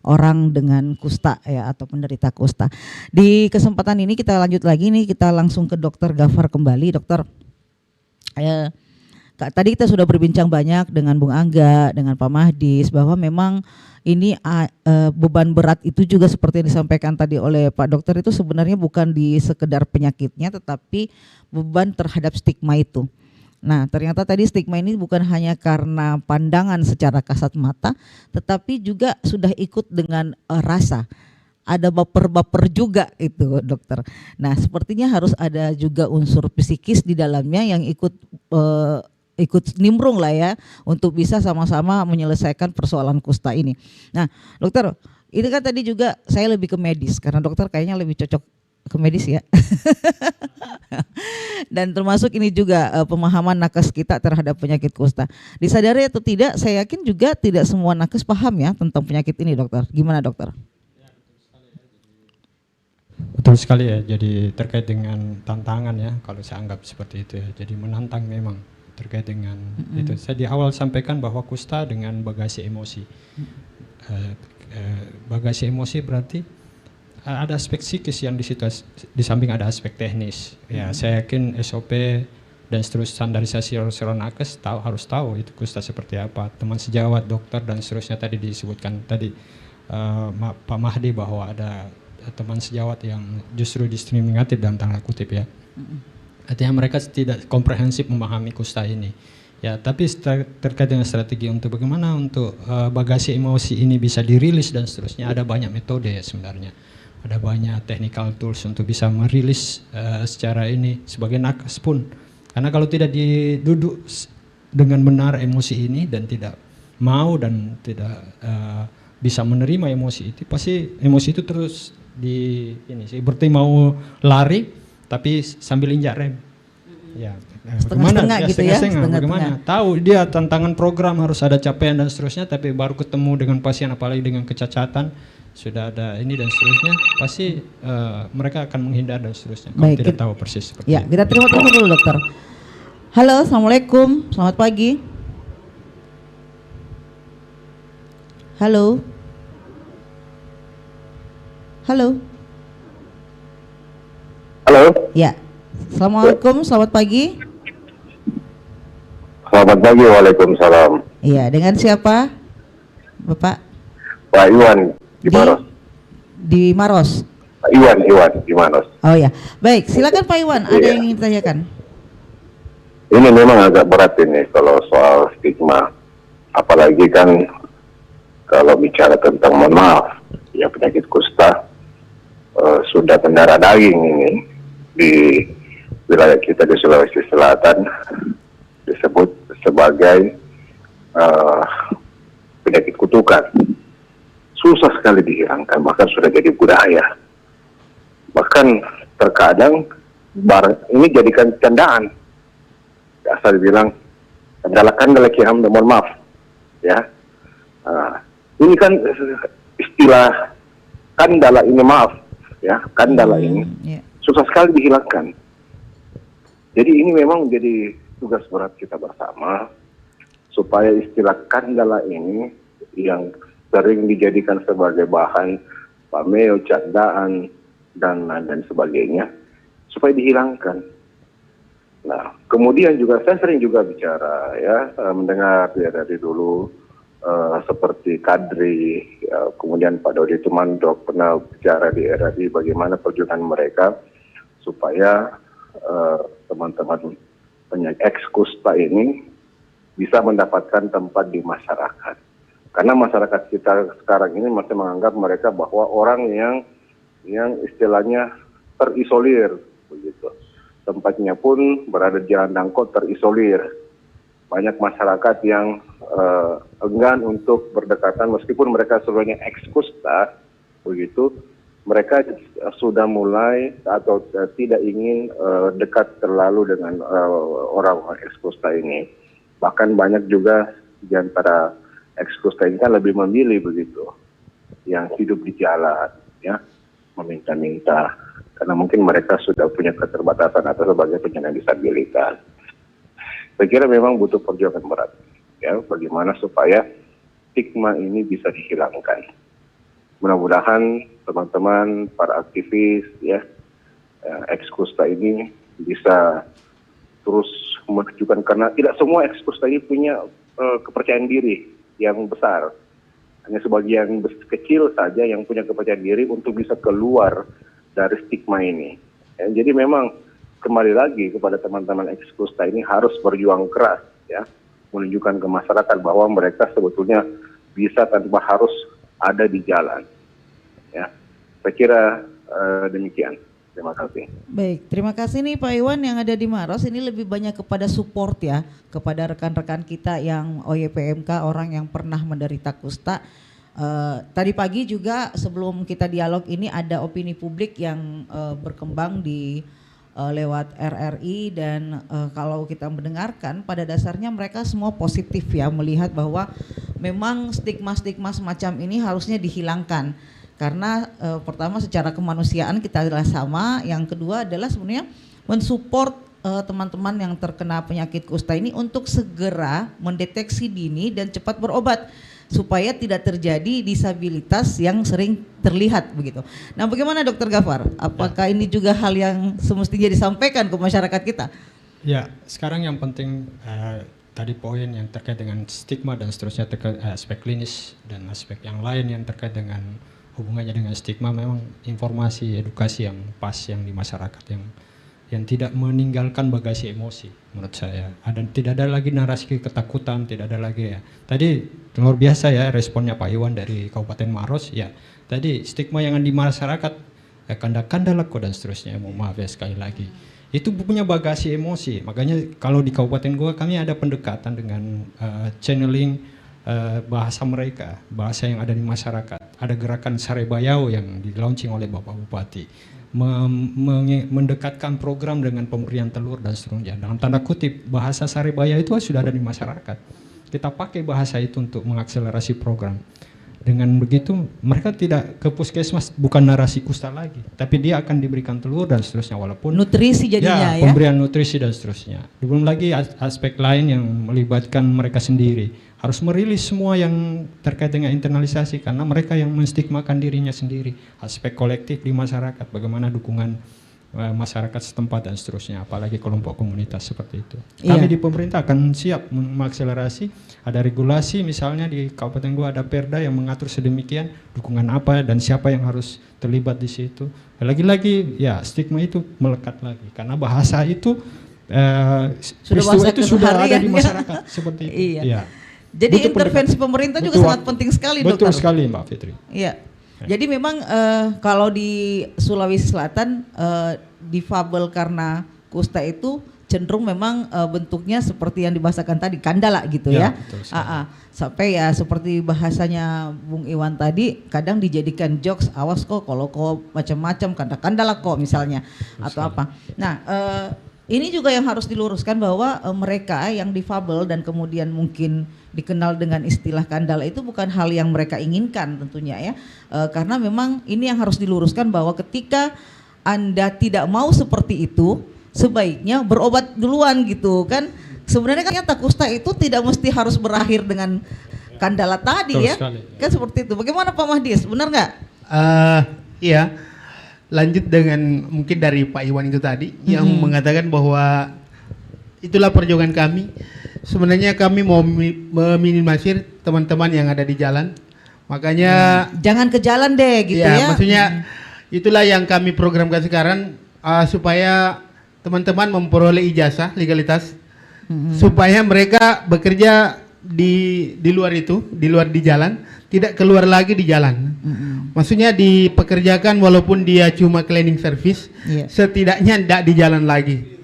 orang dengan kusta ya atau penderita kusta. Di kesempatan ini kita lanjut lagi nih, kita langsung ke Dr. Gafar kembali. Dokter, tadi kita sudah berbincang banyak dengan Bung Angga, dengan Pak Mahdis bahwa memang ini beban berat itu juga seperti yang disampaikan tadi oleh Pak Dokter itu sebenarnya bukan di sekedar penyakitnya tetapi beban terhadap stigma itu. Nah, ternyata tadi stigma ini bukan hanya karena pandangan secara kasat mata, tetapi juga sudah ikut dengan rasa. Ada baper-baper juga itu, dokter. Nah, sepertinya harus ada juga unsur psikis di dalamnya yang ikut nimbrung lah ya, untuk bisa sama-sama menyelesaikan persoalan kusta ini. Nah, dokter, itu kan tadi juga saya lebih ke medis, karena dokter kayaknya lebih cocok ke medis ya. Dan termasuk ini juga pemahaman nakes kita terhadap penyakit kusta. Disadari atau tidak, saya yakin juga tidak semua nakes paham ya tentang penyakit ini, dokter. Gimana, dokter? Betul sekali ya, jadi terkait dengan tantangan ya, kalau saya anggap seperti itu ya. Jadi menantang memang terkait dengan itu. Saya di awal sampaikan bahwa kusta dengan bagasi emosi. Bagasi emosi berarti ada aspek psikis yang di situ, di samping ada aspek teknis. Ya, saya yakin SOP dan seterusnya standarisasi nakes harus tahu itu kusta seperti apa. Teman sejawat, dokter dan seterusnya tadi disebutkan tadi Pak Mahdi bahwa ada teman sejawat yang justru diskriminatif dalam tanda kutip ya. Artinya mereka tidak komprehensif memahami kusta ini. Ya, tapi terkait dengan strategi untuk bagaimana untuk bagasi emosi ini bisa dirilis dan seterusnya, ada banyak metode ya sebenarnya. Ada banyak technical tools untuk bisa merilis secara ini sebagai nakes pun. Karena kalau tidak diduduk dengan benar emosi ini dan tidak mau dan tidak bisa menerima emosi itu, pasti emosi itu terus seperti mau lari tapi sambil injak rem. Ya, setengah-setengah gitu ya, bagaimana? Tahu dia tantangan program harus ada capaian dan seterusnya, tapi baru ketemu dengan pasien apalagi dengan kecacatan sudah ada ini dan seterusnya, pasti mereka akan menghindar dan seterusnya. Kalau tidak tahu persis seperti ya, kita terima telepon dulu, dokter. Halo, assalamualaikum, selamat pagi. Halo. Halo. Halo. Ya. Assalamualaikum, selamat pagi. Selamat pagi, waalaikumsalam. Iya, dengan siapa, Bapak? Pak Iwan di Maros. Di Maros. Pak Iwan di Maros. Oh ya, baik. Silakan Pak Iwan. Ada yang ingin ditanyakan? Ini memang agak berat ini kalau soal stigma, apalagi kan kalau bicara tentang mohon maaf, ya penyakit kusta sudah mendarah daging ini di wilayah kita di Sulawesi Selatan, disebut sebagai penyakit kutukan. Susah sekali dihilangkan, bahkan sudah jadi budaya. Bahkan terkadang ini jadikan candaan. Asal dibilang kandala kiham, mohon maaf, ya. Ini kan istilah kandala ini, maaf, ya, kandala ini susah sekali dihilangkan. Jadi ini memang menjadi tugas berat kita bersama supaya istilah kandala ini yang sering dijadikan sebagai bahan pameo, candaan dan sebagainya supaya dihilangkan. Nah, kemudian juga saya sering juga bicara ya, mendengar dari dulu seperti Kadri, kemudian Pak Dodi Tumandok pernah bicara di RRI bagaimana perjuangan mereka supaya teman-teman penyakit ex-kusta ini bisa mendapatkan tempat di masyarakat. Karena masyarakat kita sekarang ini masih menganggap mereka bahwa orang yang istilahnya terisolir begitu. Tempatnya pun berada di jalan dangkot terisolir. Banyak masyarakat yang enggan untuk berdekatan meskipun mereka sebenarnya ex-kusta begitu. Mereka sudah mulai atau tidak ingin dekat terlalu dengan orang-orang ex-kusta ini. Bahkan banyak juga di antara ex-kusta ini kan lebih memilih begitu. yang hidup di jalan, ya, meminta-minta, karena mungkin mereka sudah punya keterbatasan atau sebagai penyandang disabilitas. Saya kira memang butuh perjuangan berat, ya, bagaimana supaya stigma ini bisa dihilangkan. Mudah-mudahan teman-teman, para aktivis, ya, ex-Kusta ini bisa terus menunjukkan, karena tidak semua ex-Kusta ini punya kepercayaan diri yang besar. Hanya sebagian kecil saja yang punya kepercayaan diri untuk bisa keluar dari stigma ini. Ya, jadi memang kembali lagi kepada teman-teman ex-Kusta ini harus berjuang keras, ya, menunjukkan ke masyarakat bahwa mereka sebetulnya bisa tanpa harus ada di jalan. Ya, saya kira demikian. Terima kasih. Baik, terima kasih nih Pak Iwan yang ada di Maros. Ini lebih banyak kepada support ya, kepada rekan-rekan kita yang OYPMK, orang yang pernah menderita kusta. Tadi pagi juga sebelum kita dialog ini ada opini publik yang berkembang di lewat RRI, dan kalau kita mendengarkan pada dasarnya mereka semua positif ya, melihat bahwa memang stigma-stigma semacam ini harusnya dihilangkan. Karena pertama secara kemanusiaan kita adalah sama, yang kedua adalah sebenarnya mensupport teman-teman yang terkena penyakit kusta ini untuk segera mendeteksi dini dan cepat berobat supaya tidak terjadi disabilitas yang sering terlihat begitu. Nah, bagaimana Dokter Gafar? Apakah ini juga hal yang semestinya disampaikan ke masyarakat kita? Ya, sekarang yang penting tadi poin yang terkait dengan stigma dan seterusnya, terkait aspek klinis dan aspek yang lain yang terkait dengan hubungannya dengan stigma, memang informasi edukasi yang pas yang di masyarakat yang tidak meninggalkan bagasi emosi menurut saya. Tidak ada lagi narasi ketakutan, tidak ada lagi ya. Tadi luar biasa ya responnya Pak Iwan dari Kabupaten Maros ya. Tadi stigma yang di masyarakat kanda-kanda kok dan seterusnya. Mohon maaf ya sekali lagi. Itu punya bagasi emosi. Makanya kalau di Kabupaten Goa kami ada pendekatan dengan channeling bahasa mereka, bahasa yang ada di masyarakat. Ada gerakan Sarebayau yang di-launching oleh Bapak Bupati, mendekatkan program dengan pemberian telur dan seterusnya. Dalam tanda kutip, bahasa Sarebayau itu sudah ada di masyarakat. Kita pakai bahasa itu untuk mengakselerasi program. Dengan begitu mereka tidak ke puskesmas, bukan narasi kusta lagi, tapi dia akan diberikan telur dan seterusnya, walaupun nutrisi jadinya ya, pemberian nutrisi dan seterusnya. Belum lagi aspek lain yang melibatkan mereka sendiri, harus merilis semua yang terkait dengan internalisasi, karena mereka yang menstigmakan dirinya sendiri. Aspek kolektif di masyarakat, bagaimana dukungan masyarakat setempat dan seterusnya, apalagi kelompok komunitas seperti itu. Kami di pemerintah akan siap mengakselerasi, ada regulasi misalnya di Kabupaten Goa ada perda yang mengatur sedemikian, dukungan apa dan siapa yang harus terlibat di situ. Lagi-lagi ya stigma itu melekat lagi, karena bahasa itu peristiwa itu sudah ada di masyarakat seperti itu. Iya. Ya. Jadi butuh intervensi pemerintah juga sangat penting sekali, Dokter. Betul sekali Mbak Fitri. Iya. Jadi memang kalau di Sulawesi Selatan difabel karena kusta itu cenderung memang bentuknya seperti yang dibahasakan tadi, kandala gitu ya. Sampai ya seperti bahasanya Bung Iwan tadi, kadang dijadikan jokes, awas kok kalau kok macam-macam, kandala kok misalnya atau apa. Nah, ini juga yang harus diluruskan bahwa mereka yang difabel dan kemudian mungkin dikenal dengan istilah kandala itu bukan hal yang mereka inginkan tentunya ya, karena memang ini yang harus diluruskan bahwa ketika Anda tidak mau seperti itu, sebaiknya berobat duluan gitu kan. Sebenarnya kan nyata kusta itu tidak mesti harus berakhir dengan kandala tadi. Betul ya sekali, ya. Kan seperti itu. Bagaimana Pak Mahdis, benar nggak? Iya, lanjut dengan mungkin dari Pak Iwan itu tadi yang mengatakan bahwa itulah perjuangan kami. Sebenarnya kami mau meminimalisir teman-teman yang ada di jalan, makanya jangan ke jalan deh gitu ya. Maksudnya itulah yang kami programkan sekarang, supaya teman-teman memperoleh ijazah legalitas, supaya mereka bekerja di luar itu, di luar di jalan, tidak keluar lagi di jalan. Maksudnya dipekerjakan walaupun dia cuma cleaning service, setidaknya tidak di jalan lagi.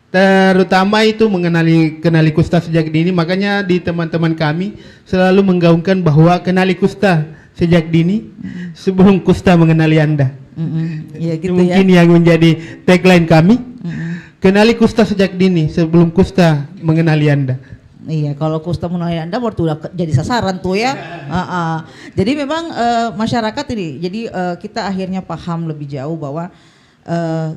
Terutama itu kenali kusta sejak dini, makanya di teman-teman kami selalu menggaungkan bahwa kenali kusta sejak dini sebelum kusta mengenali Anda. Ya, gitu mungkin yang menjadi tagline kami. Kenali kusta sejak dini sebelum kusta mengenali Anda. Iya, kalau kusta menilai Anda waktu udah jadi sasaran tuh ya. Jadi memang masyarakat ini, jadi kita akhirnya paham lebih jauh bahwa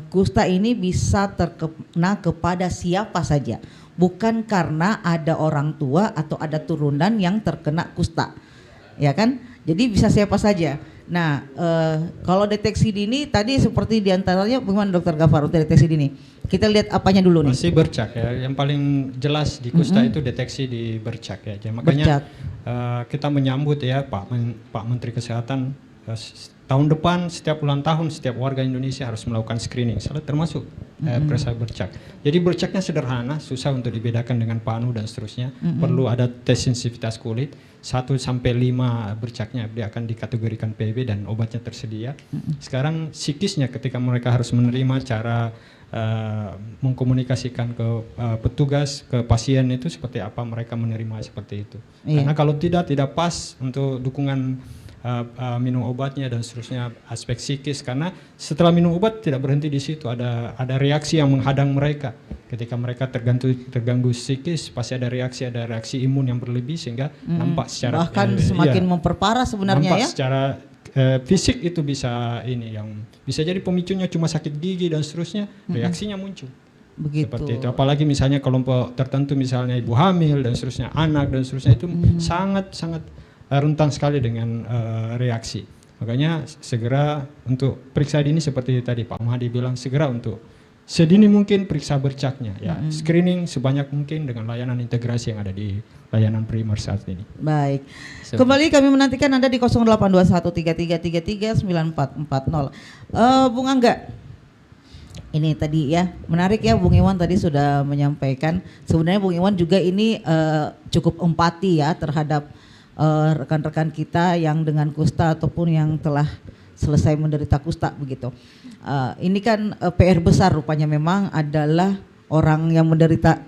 kusta ini bisa terkena kepada siapa saja. Bukan karena ada orang tua atau ada turunan yang terkena kusta. Ya kan? Jadi bisa siapa saja. Nah, kalau deteksi dini tadi seperti diantaranya bagaimana Dokter Gafar untuk deteksi dini? Kita lihat apanya dulu nih? Masih bercak ya. Yang paling jelas di kusta itu deteksi di bercak ya. Jadi makanya kita menyambut ya Pak Menteri Kesehatan tahun depan setiap ulang tahun setiap warga Indonesia harus melakukan screening, termasuk periksa bercak. Jadi bercaknya sederhana, susah untuk dibedakan dengan panu dan seterusnya. Perlu ada tes sensitivitas kulit. 1 sampai 5 bercaknya dia akan dikategorikan PB dan obatnya tersedia. Sekarang psikisnya ketika mereka harus menerima cara mengkomunikasikan ke petugas, ke pasien itu seperti apa mereka menerima seperti itu. Karena kalau tidak pas untuk dukungan minum obatnya dan seterusnya aspek psikis, karena setelah minum obat tidak berhenti di situ, ada reaksi yang menghadang mereka. Ketika mereka terganggu psikis pasti ada reaksi imun yang berlebih sehingga nampak secara bahkan semakin memperparah sebenarnya nampak ya. Secara fisik itu bisa yang bisa jadi pemicunya cuma sakit gigi dan seterusnya, reaksinya muncul. Begitu. Seperti itu. Apalagi misalnya kelompok tertentu misalnya ibu hamil dan seterusnya, anak dan seterusnya itu sangat rentan sekali dengan reaksi. Makanya segera untuk periksa dini seperti tadi Pak Mahdi bilang, segera untuk sedini mungkin periksa bercaknya ya. Screening sebanyak mungkin dengan layanan integrasi yang ada di layanan primer saat ini. Baik. Kembali kami menantikan Anda di 082133339440. Bung Angga. Ini tadi ya, menarik ya Bung Iwan tadi sudah menyampaikan. Sebenarnya Bung Iwan juga ini cukup empati ya terhadap rekan-rekan kita yang dengan kusta ataupun yang telah selesai menderita kusta begitu. Ini kan PR besar rupanya memang adalah orang yang menderita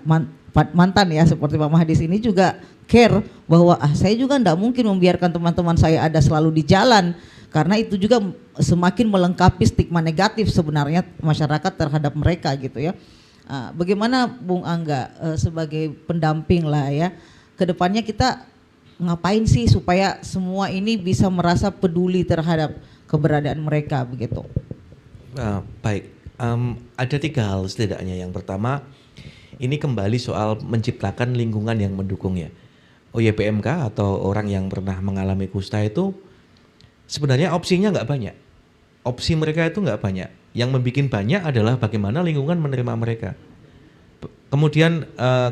mantan ya seperti Pak Mahdi ini juga care bahwa saya juga enggak mungkin membiarkan teman-teman saya ada selalu di jalan, karena itu juga semakin melengkapi stigma negatif sebenarnya masyarakat terhadap mereka gitu ya. Bagaimana Bung Angga sebagai pendamping lah ya, kedepannya kita ngapain sih supaya semua ini bisa merasa peduli terhadap keberadaan mereka begitu? Baik, ada 3 hal setidaknya. Yang pertama, ini kembali soal menciptakan lingkungan yang mendukung ya. OYPMK atau orang yang pernah mengalami kusta itu sebenarnya opsinya nggak banyak. Opsi mereka itu nggak banyak. Yang membuat banyak adalah bagaimana lingkungan menerima mereka. Kemudian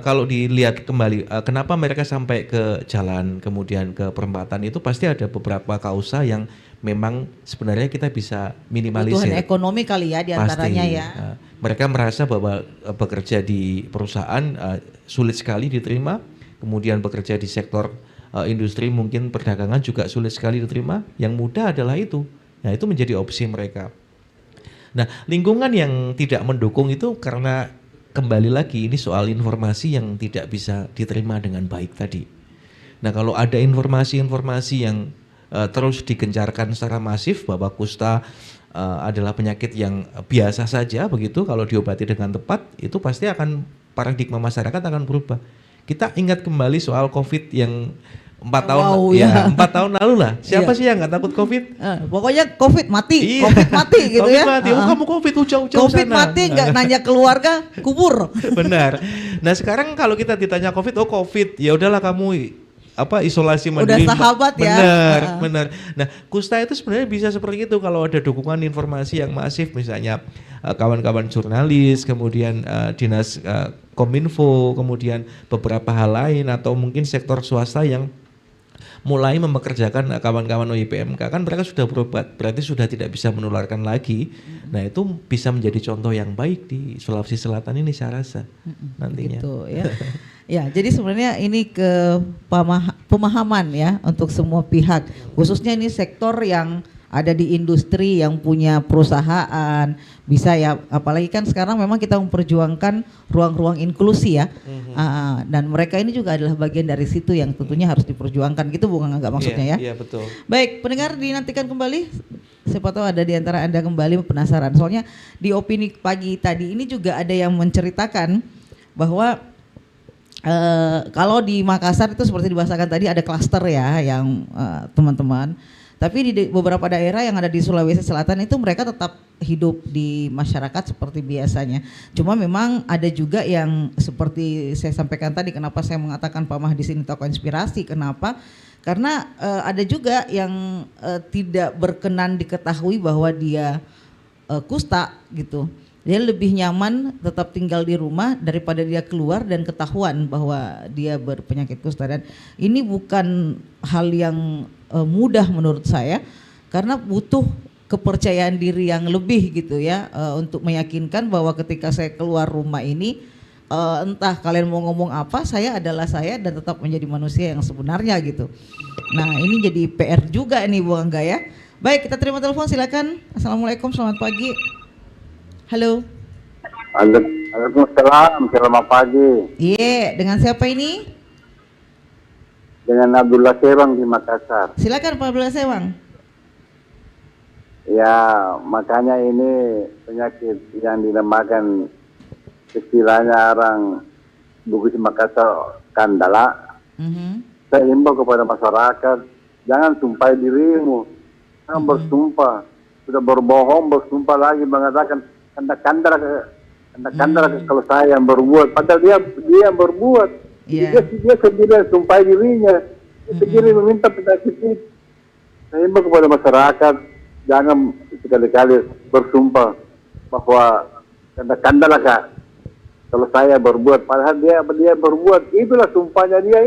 kalau dilihat kembali kenapa mereka sampai ke jalan kemudian ke perempatan, itu pasti ada beberapa kausa yang memang sebenarnya kita bisa minimalisir. Kebutuhan ekonomi kali ya diantaranya ya. Mereka merasa bahwa bekerja di perusahaan sulit sekali diterima, kemudian bekerja di sektor industri mungkin perdagangan juga sulit sekali diterima. Yang mudah adalah itu. Nah itu menjadi opsi mereka. Nah lingkungan yang tidak mendukung itu karena kembali lagi ini soal informasi yang tidak bisa diterima dengan baik tadi. Nah kalau ada informasi-informasi yang terus digencarkan secara masif bahwa kusta adalah penyakit yang biasa saja begitu, kalau diobati dengan tepat itu pasti akan paradigma masyarakat akan berubah. Kita ingat kembali soal COVID yang 4 tahun ya 4 tahun lalu lah. Siapa sih yang nggak takut COVID? Pokoknya COVID mati, COVID mati gitu COVID ya. Mati. Oh kamu COVID jauh-jauh COVID sana. Mati nggak nanya keluarga, kubur. Benar. Nah sekarang kalau kita ditanya COVID, oh COVID, ya udahlah kamu isolasi mandiri. Udah sahabat ya. Benar. Nah kusta itu sebenarnya bisa seperti itu kalau ada dukungan informasi yang masif, misalnya kawan-kawan jurnalis, kemudian dinas Kominfo, kemudian beberapa hal lain atau mungkin sektor swasta yang mulai mempekerjakan kawan-kawan OYPMK, kan mereka sudah berobat, berarti sudah tidak bisa menularkan lagi. Nah itu bisa menjadi contoh yang baik di Sulawesi Selatan ini saya rasa nantinya. Gitu, ya. Ya, jadi sebenarnya ini pemahaman ya untuk semua pihak, khususnya ini sektor yang ada di industri yang punya perusahaan bisa ya, apalagi kan sekarang memang kita memperjuangkan ruang-ruang inklusi ya, dan mereka ini juga adalah bagian dari situ yang tentunya harus diperjuangkan gitu, bukan nggak maksudnya ya? Iya betul. Baik, pendengar dinantikan kembali, siapa tahu ada di antara Anda kembali penasaran, soalnya di opini pagi tadi ini juga ada yang menceritakan bahwa Kalau di Makassar itu seperti dibahasakan tadi ada klaster ya yang teman-teman. Tapi di beberapa daerah yang ada di Sulawesi Selatan itu mereka tetap hidup di masyarakat seperti biasanya. Cuma memang ada juga yang seperti saya sampaikan tadi, kenapa saya mengatakan Pak Mahdi ini tokoh inspirasi. Kenapa? Karena ada juga yang tidak berkenan diketahui bahwa dia kusta gitu. Dia lebih nyaman tetap tinggal di rumah daripada dia keluar dan ketahuan bahwa dia berpenyakit kusta. Dan ini bukan hal yang mudah menurut saya, karena butuh kepercayaan diri yang lebih gitu ya, untuk meyakinkan bahwa ketika saya keluar rumah ini, entah kalian mau ngomong apa, saya adalah saya dan tetap menjadi manusia yang sebenarnya gitu. Nah ini jadi PR juga nih Bu Angga ya. Baik, kita terima telepon, silakan. Assalamualaikum, selamat pagi. Halo. Waalaikumsalam, selamat pagi. Iya, dengan siapa ini? Dengan Abdullah Sewang di Makassar. Silakan Pak Abdullah Sewang. Ya, makanya ini penyakit yang dinamakan istilahnya orang Bugis Makassar Kandala. Saya himbau kepada masyarakat, jangan sumpahi dirimu, jangan bersumpah. Sudah berbohong, bersumpah lagi mengatakan kandala kalau saya yang berbuat, padahal dia yang berbuat. Dia sendiri sumpah dirinya, dia sendiri meminta penyakit itu. Saya himbau kepada masyarakat, jangan sekali-kali bersumpah bahwa kandala kalau saya berbuat, padahal dia berbuat. Itulah sumpahnya dia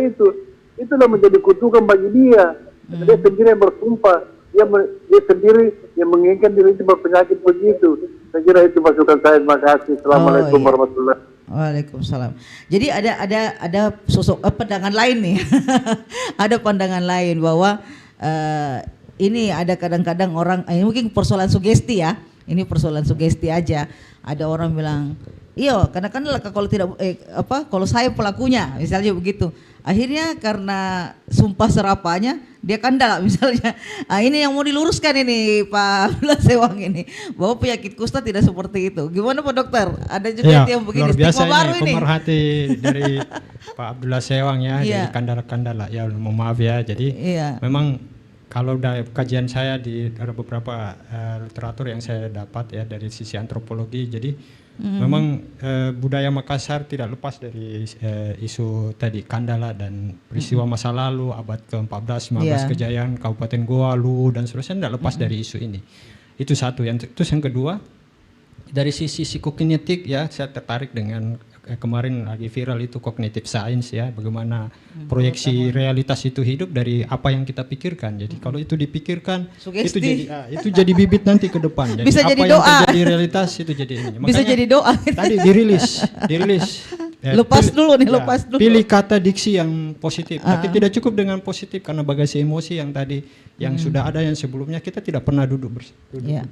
itulah menjadi kutukan bagi dia. Dia sendiri yang bersumpah, dia sendiri yang menginginkan diri itu berpenyakit begitu. Saya kira itu masukan saya. Terima kasih. Assalamualaikum warahmatullahi wabarakatuh. Waalaikumsalam. Jadi ada sosok pandangan lain nih. Ada pandangan lain bahwa ini ada kadang-kadang orang, ini mungkin persoalan sugesti ya. Ini persoalan sugesti aja. Ada orang bilang, iya, kadang-kadang kalau tidak kalau saya pelakunya, misalnya begitu. Akhirnya karena sumpah serapanya dia kandal misalnya. Nah, ini yang mau diluruskan ini Pak Abdullah Sewang ini, bahwa penyakit kusta tidak seperti itu. Gimana Pak Dokter? Ada juga yang begini, stigma baru ini. Pemerhati dari Pak Abdullah Sewang ya, dari Kandala. Ya mohon maaf ya. Jadi memang kalau dari kajian saya ada beberapa literatur yang saya dapat ya dari sisi antropologi. Jadi memang budaya Makassar tidak lepas dari isu tadi Kandala dan peristiwa masa lalu abad ke-14, 15 kejayaan Kabupaten Goa, Luwu dan seterusnya tidak lepas dari isu ini. Itu satu. Terus yang kedua, dari sisi psikokinetik ya, saya tertarik dengan kemarin lagi viral itu cognitive science ya, bagaimana proyeksi realitas itu hidup dari apa yang kita pikirkan. Jadi kalau itu dipikirkan itu jadi bibit nanti ke depan. Jadi bisa apa jadi yang doa. terjadi realitas itu jadi ini. Bisa jadi doa. Tadi dirilis. Lepas dulu. Pilih kata diksi yang positif. Tapi tidak cukup dengan positif karena bagasi emosi yang tadi yang sudah ada yang sebelumnya kita tidak pernah duduk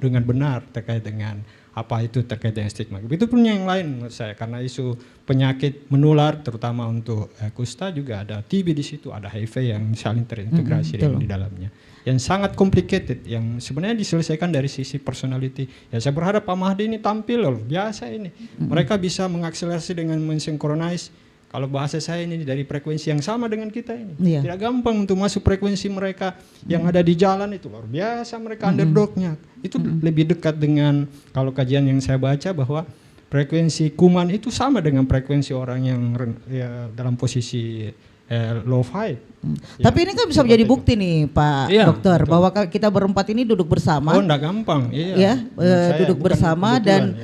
dengan benar terkait dengan apa itu terkait dengan stigma. Itu pun yang lain menurut saya, karena isu penyakit menular terutama untuk kusta juga ada TB di situ, ada HIV yang saling terintegrasi di dalamnya. Yang sangat complicated, yang sebenarnya diselesaikan dari sisi personality. Ya saya berharap Pak Mahdi ini tampil loh, biasa ini. Mereka bisa mengakselerasi dengan mensynchronize. Kalau bahasa saya ini dari frekuensi yang sama dengan kita ini. Tidak gampang untuk masuk frekuensi mereka yang ada di jalan itu, luar biasa mereka underdognya. Itu lebih dekat dengan kalau kajian yang saya baca bahwa frekuensi kuman itu sama dengan frekuensi orang yang dalam posisi low vibe. Tapi ini kan bisa menjadi bukti nih Pak Dokter, betul. Bahwa kita berempat ini duduk bersama. Oh, enggak gampang. Duduk bersama dan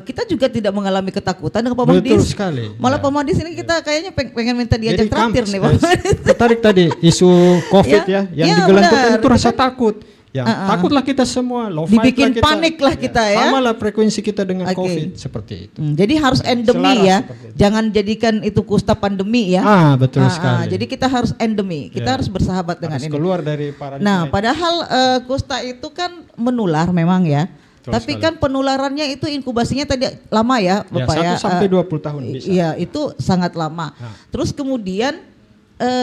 kita juga tidak mengalami ketakutan dengan Pak Mahdi. Betul sekali. Malah Pak Mahdi ini kita kayaknya pengen minta diajak traktir nih Pak Mahdi. Tertarik tadi isu COVID yang digelantungkan itu rasa takut. Takutlah kita semua, dibikin panik lah kita ya. Sama lah frekuensi kita dengan COVID seperti itu. Jadi harus endemi ya, jangan jadikan itu kusta pandemi ya. Betul sekali. Jadi kita harus endemi, kita harus bersahabat dengan ini. Keluar dari paradigma. Nah, padahal kusta itu kan menular memang ya. Tapi kan penularannya itu inkubasinya tadi lama ya, Bapak ya. 1 sampai 20 tahun bisa. Iya, itu sangat lama. Terus kemudian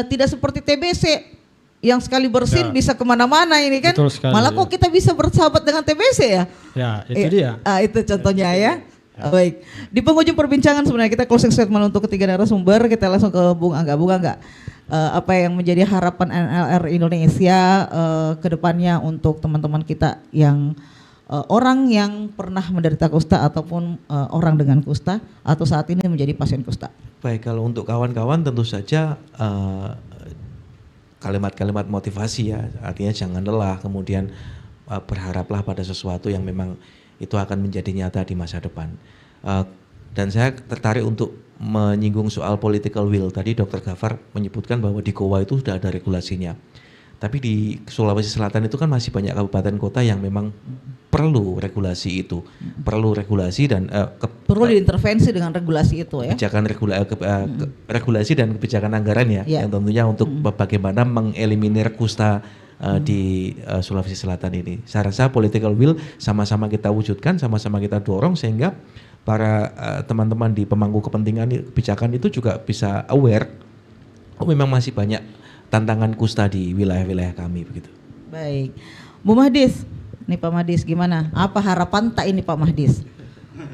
tidak seperti TBC. Yang sekali bersin bisa kemana-mana ini kan, malah kok kita bisa bersahabat dengan TBC ya? Ya itu dia. Itu contohnya ya. Baik, di penghujung perbincangan sebenarnya kita closing statement untuk ketiga narasumber, kita langsung ke Bung Angga. Bung Angga, apa yang menjadi harapan NLR Indonesia ke depannya untuk teman-teman kita yang orang yang pernah menderita kusta ataupun orang dengan kusta atau saat ini menjadi pasien kusta? Baik, kalau untuk kawan-kawan tentu saja kalimat-kalimat motivasi ya, artinya jangan lelah, kemudian berharaplah pada sesuatu yang memang itu akan menjadi nyata di masa depan. Dan saya tertarik untuk menyinggung soal political will. Tadi Dr. Gafar menyebutkan bahwa di Goa itu sudah ada regulasinya. Tapi di Sulawesi Selatan itu kan masih banyak kabupaten kota yang memang perlu regulasi itu, perlu regulasi dan perlu diintervensi dengan regulasi itu ya. Kebijakan regulasi dan kebijakan anggaran ya, yang tentunya untuk bagaimana mengeliminir kusta di Sulawesi Selatan ini. Saya rasa political will sama-sama kita wujudkan, sama-sama kita dorong sehingga para teman-teman di pemangku kepentingan kebijakan itu juga bisa aware, memang masih banyak tantangan kusta di wilayah-wilayah kami begitu. Baik, Bu Mahdis, nih Pak Mahdis gimana? Apa harapan tak ini Pak Mahdis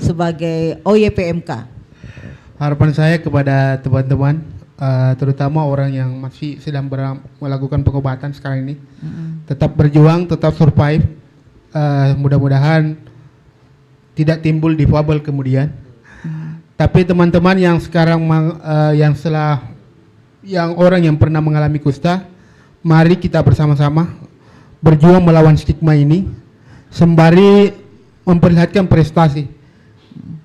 sebagai OYPMK? Harapan saya kepada teman-teman, terutama orang yang masih sedang melakukan pengobatan sekarang ini, tetap berjuang, tetap survive. Mudah-mudahan tidak timbul difabel kemudian. Tapi teman-teman yang sekarang yang orang yang pernah mengalami kusta, mari kita bersama-sama berjuang melawan stigma ini sembari memperlihatkan prestasi.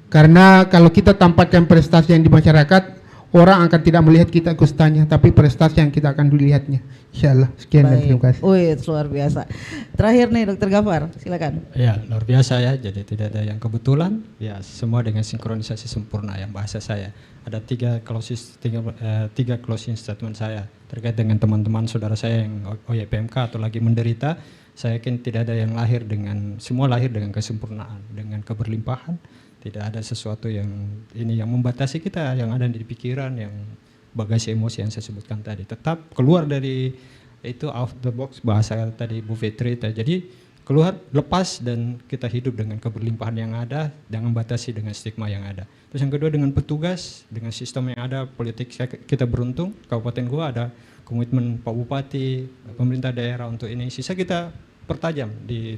Karena kalau kita tampakkan prestasi yang di masyarakat, orang akan tidak melihat kita kustanya, tapi prestasi yang kita akan dilihatnya. Insyaallah. Sekian dan terima kasih. Luar biasa. Terakhir nih Dr. Gafar, silakan. Ya, luar biasa ya. Jadi tidak ada yang kebetulan. Ya, semua dengan sinkronisasi sempurna yang bahasa saya. Ada tiga closing statement saya terkait dengan teman-teman saudara saya yang OYPMK atau lagi menderita. Saya yakin tidak ada yang semua lahir dengan kesempurnaan, dengan keberlimpahan. Tidak ada sesuatu yang membatasi kita, yang ada di pikiran, yang bagasi emosi yang saya sebutkan tadi. Tetap keluar dari itu out the box, bahasa tadi Bu Fitri. Jadi keluar, lepas, dan kita hidup dengan keberlimpahan yang ada, jangan batasi dengan stigma yang ada. Terus yang kedua dengan petugas, dengan sistem yang ada, politik kita beruntung, Kabupaten Goa ada komitmen Pak Bupati, pemerintah daerah untuk ini. Sisa kita pertajam di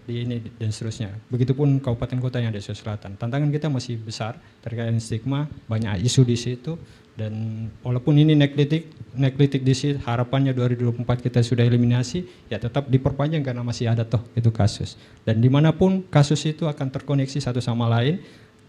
ini dan seterusnya. Begitupun kabupaten kota yang ada di Sulawesi Selatan. Tantangan kita masih besar terkait stigma, banyak isu di situ, dan walaupun ini neklitik di situ, harapannya 2024 kita sudah eliminasi, ya tetap diperpanjang karena masih ada itu kasus. Dan dimanapun kasus itu akan terkoneksi satu sama lain,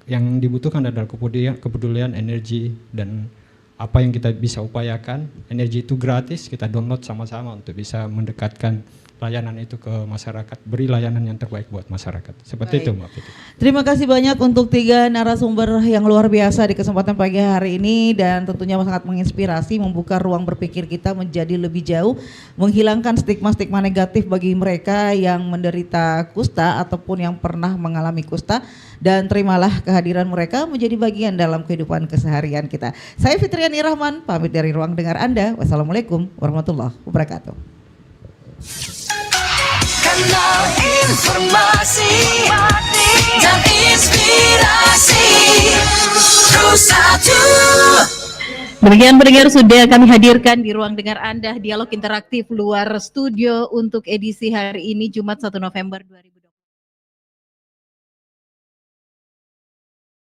yang dibutuhkan adalah kepedulian, energi, dan apa yang kita bisa upayakan. Energi itu gratis, kita download sama-sama untuk bisa mendekatkan layanan itu ke masyarakat, beri layanan yang terbaik buat masyarakat. Seperti itu Mbak Piti. Terima kasih banyak untuk tiga narasumber yang luar biasa di kesempatan pagi hari ini, dan tentunya sangat menginspirasi, membuka ruang berpikir kita menjadi lebih jauh, menghilangkan stigma-stigma negatif bagi mereka yang menderita kusta ataupun yang pernah mengalami kusta, dan terimalah kehadiran mereka menjadi bagian dalam kehidupan keseharian kita. Saya Fitriani Rahman, pamit dari ruang dengar Anda. Wassalamualaikum warahmatullahi wabarakatuh. Kanal informasi dan inspirasi Pro1. Demikian pendengar, sudah kami hadirkan di ruang dengar Anda dialog interaktif luar studio untuk edisi hari ini Jumat 1 November 2020.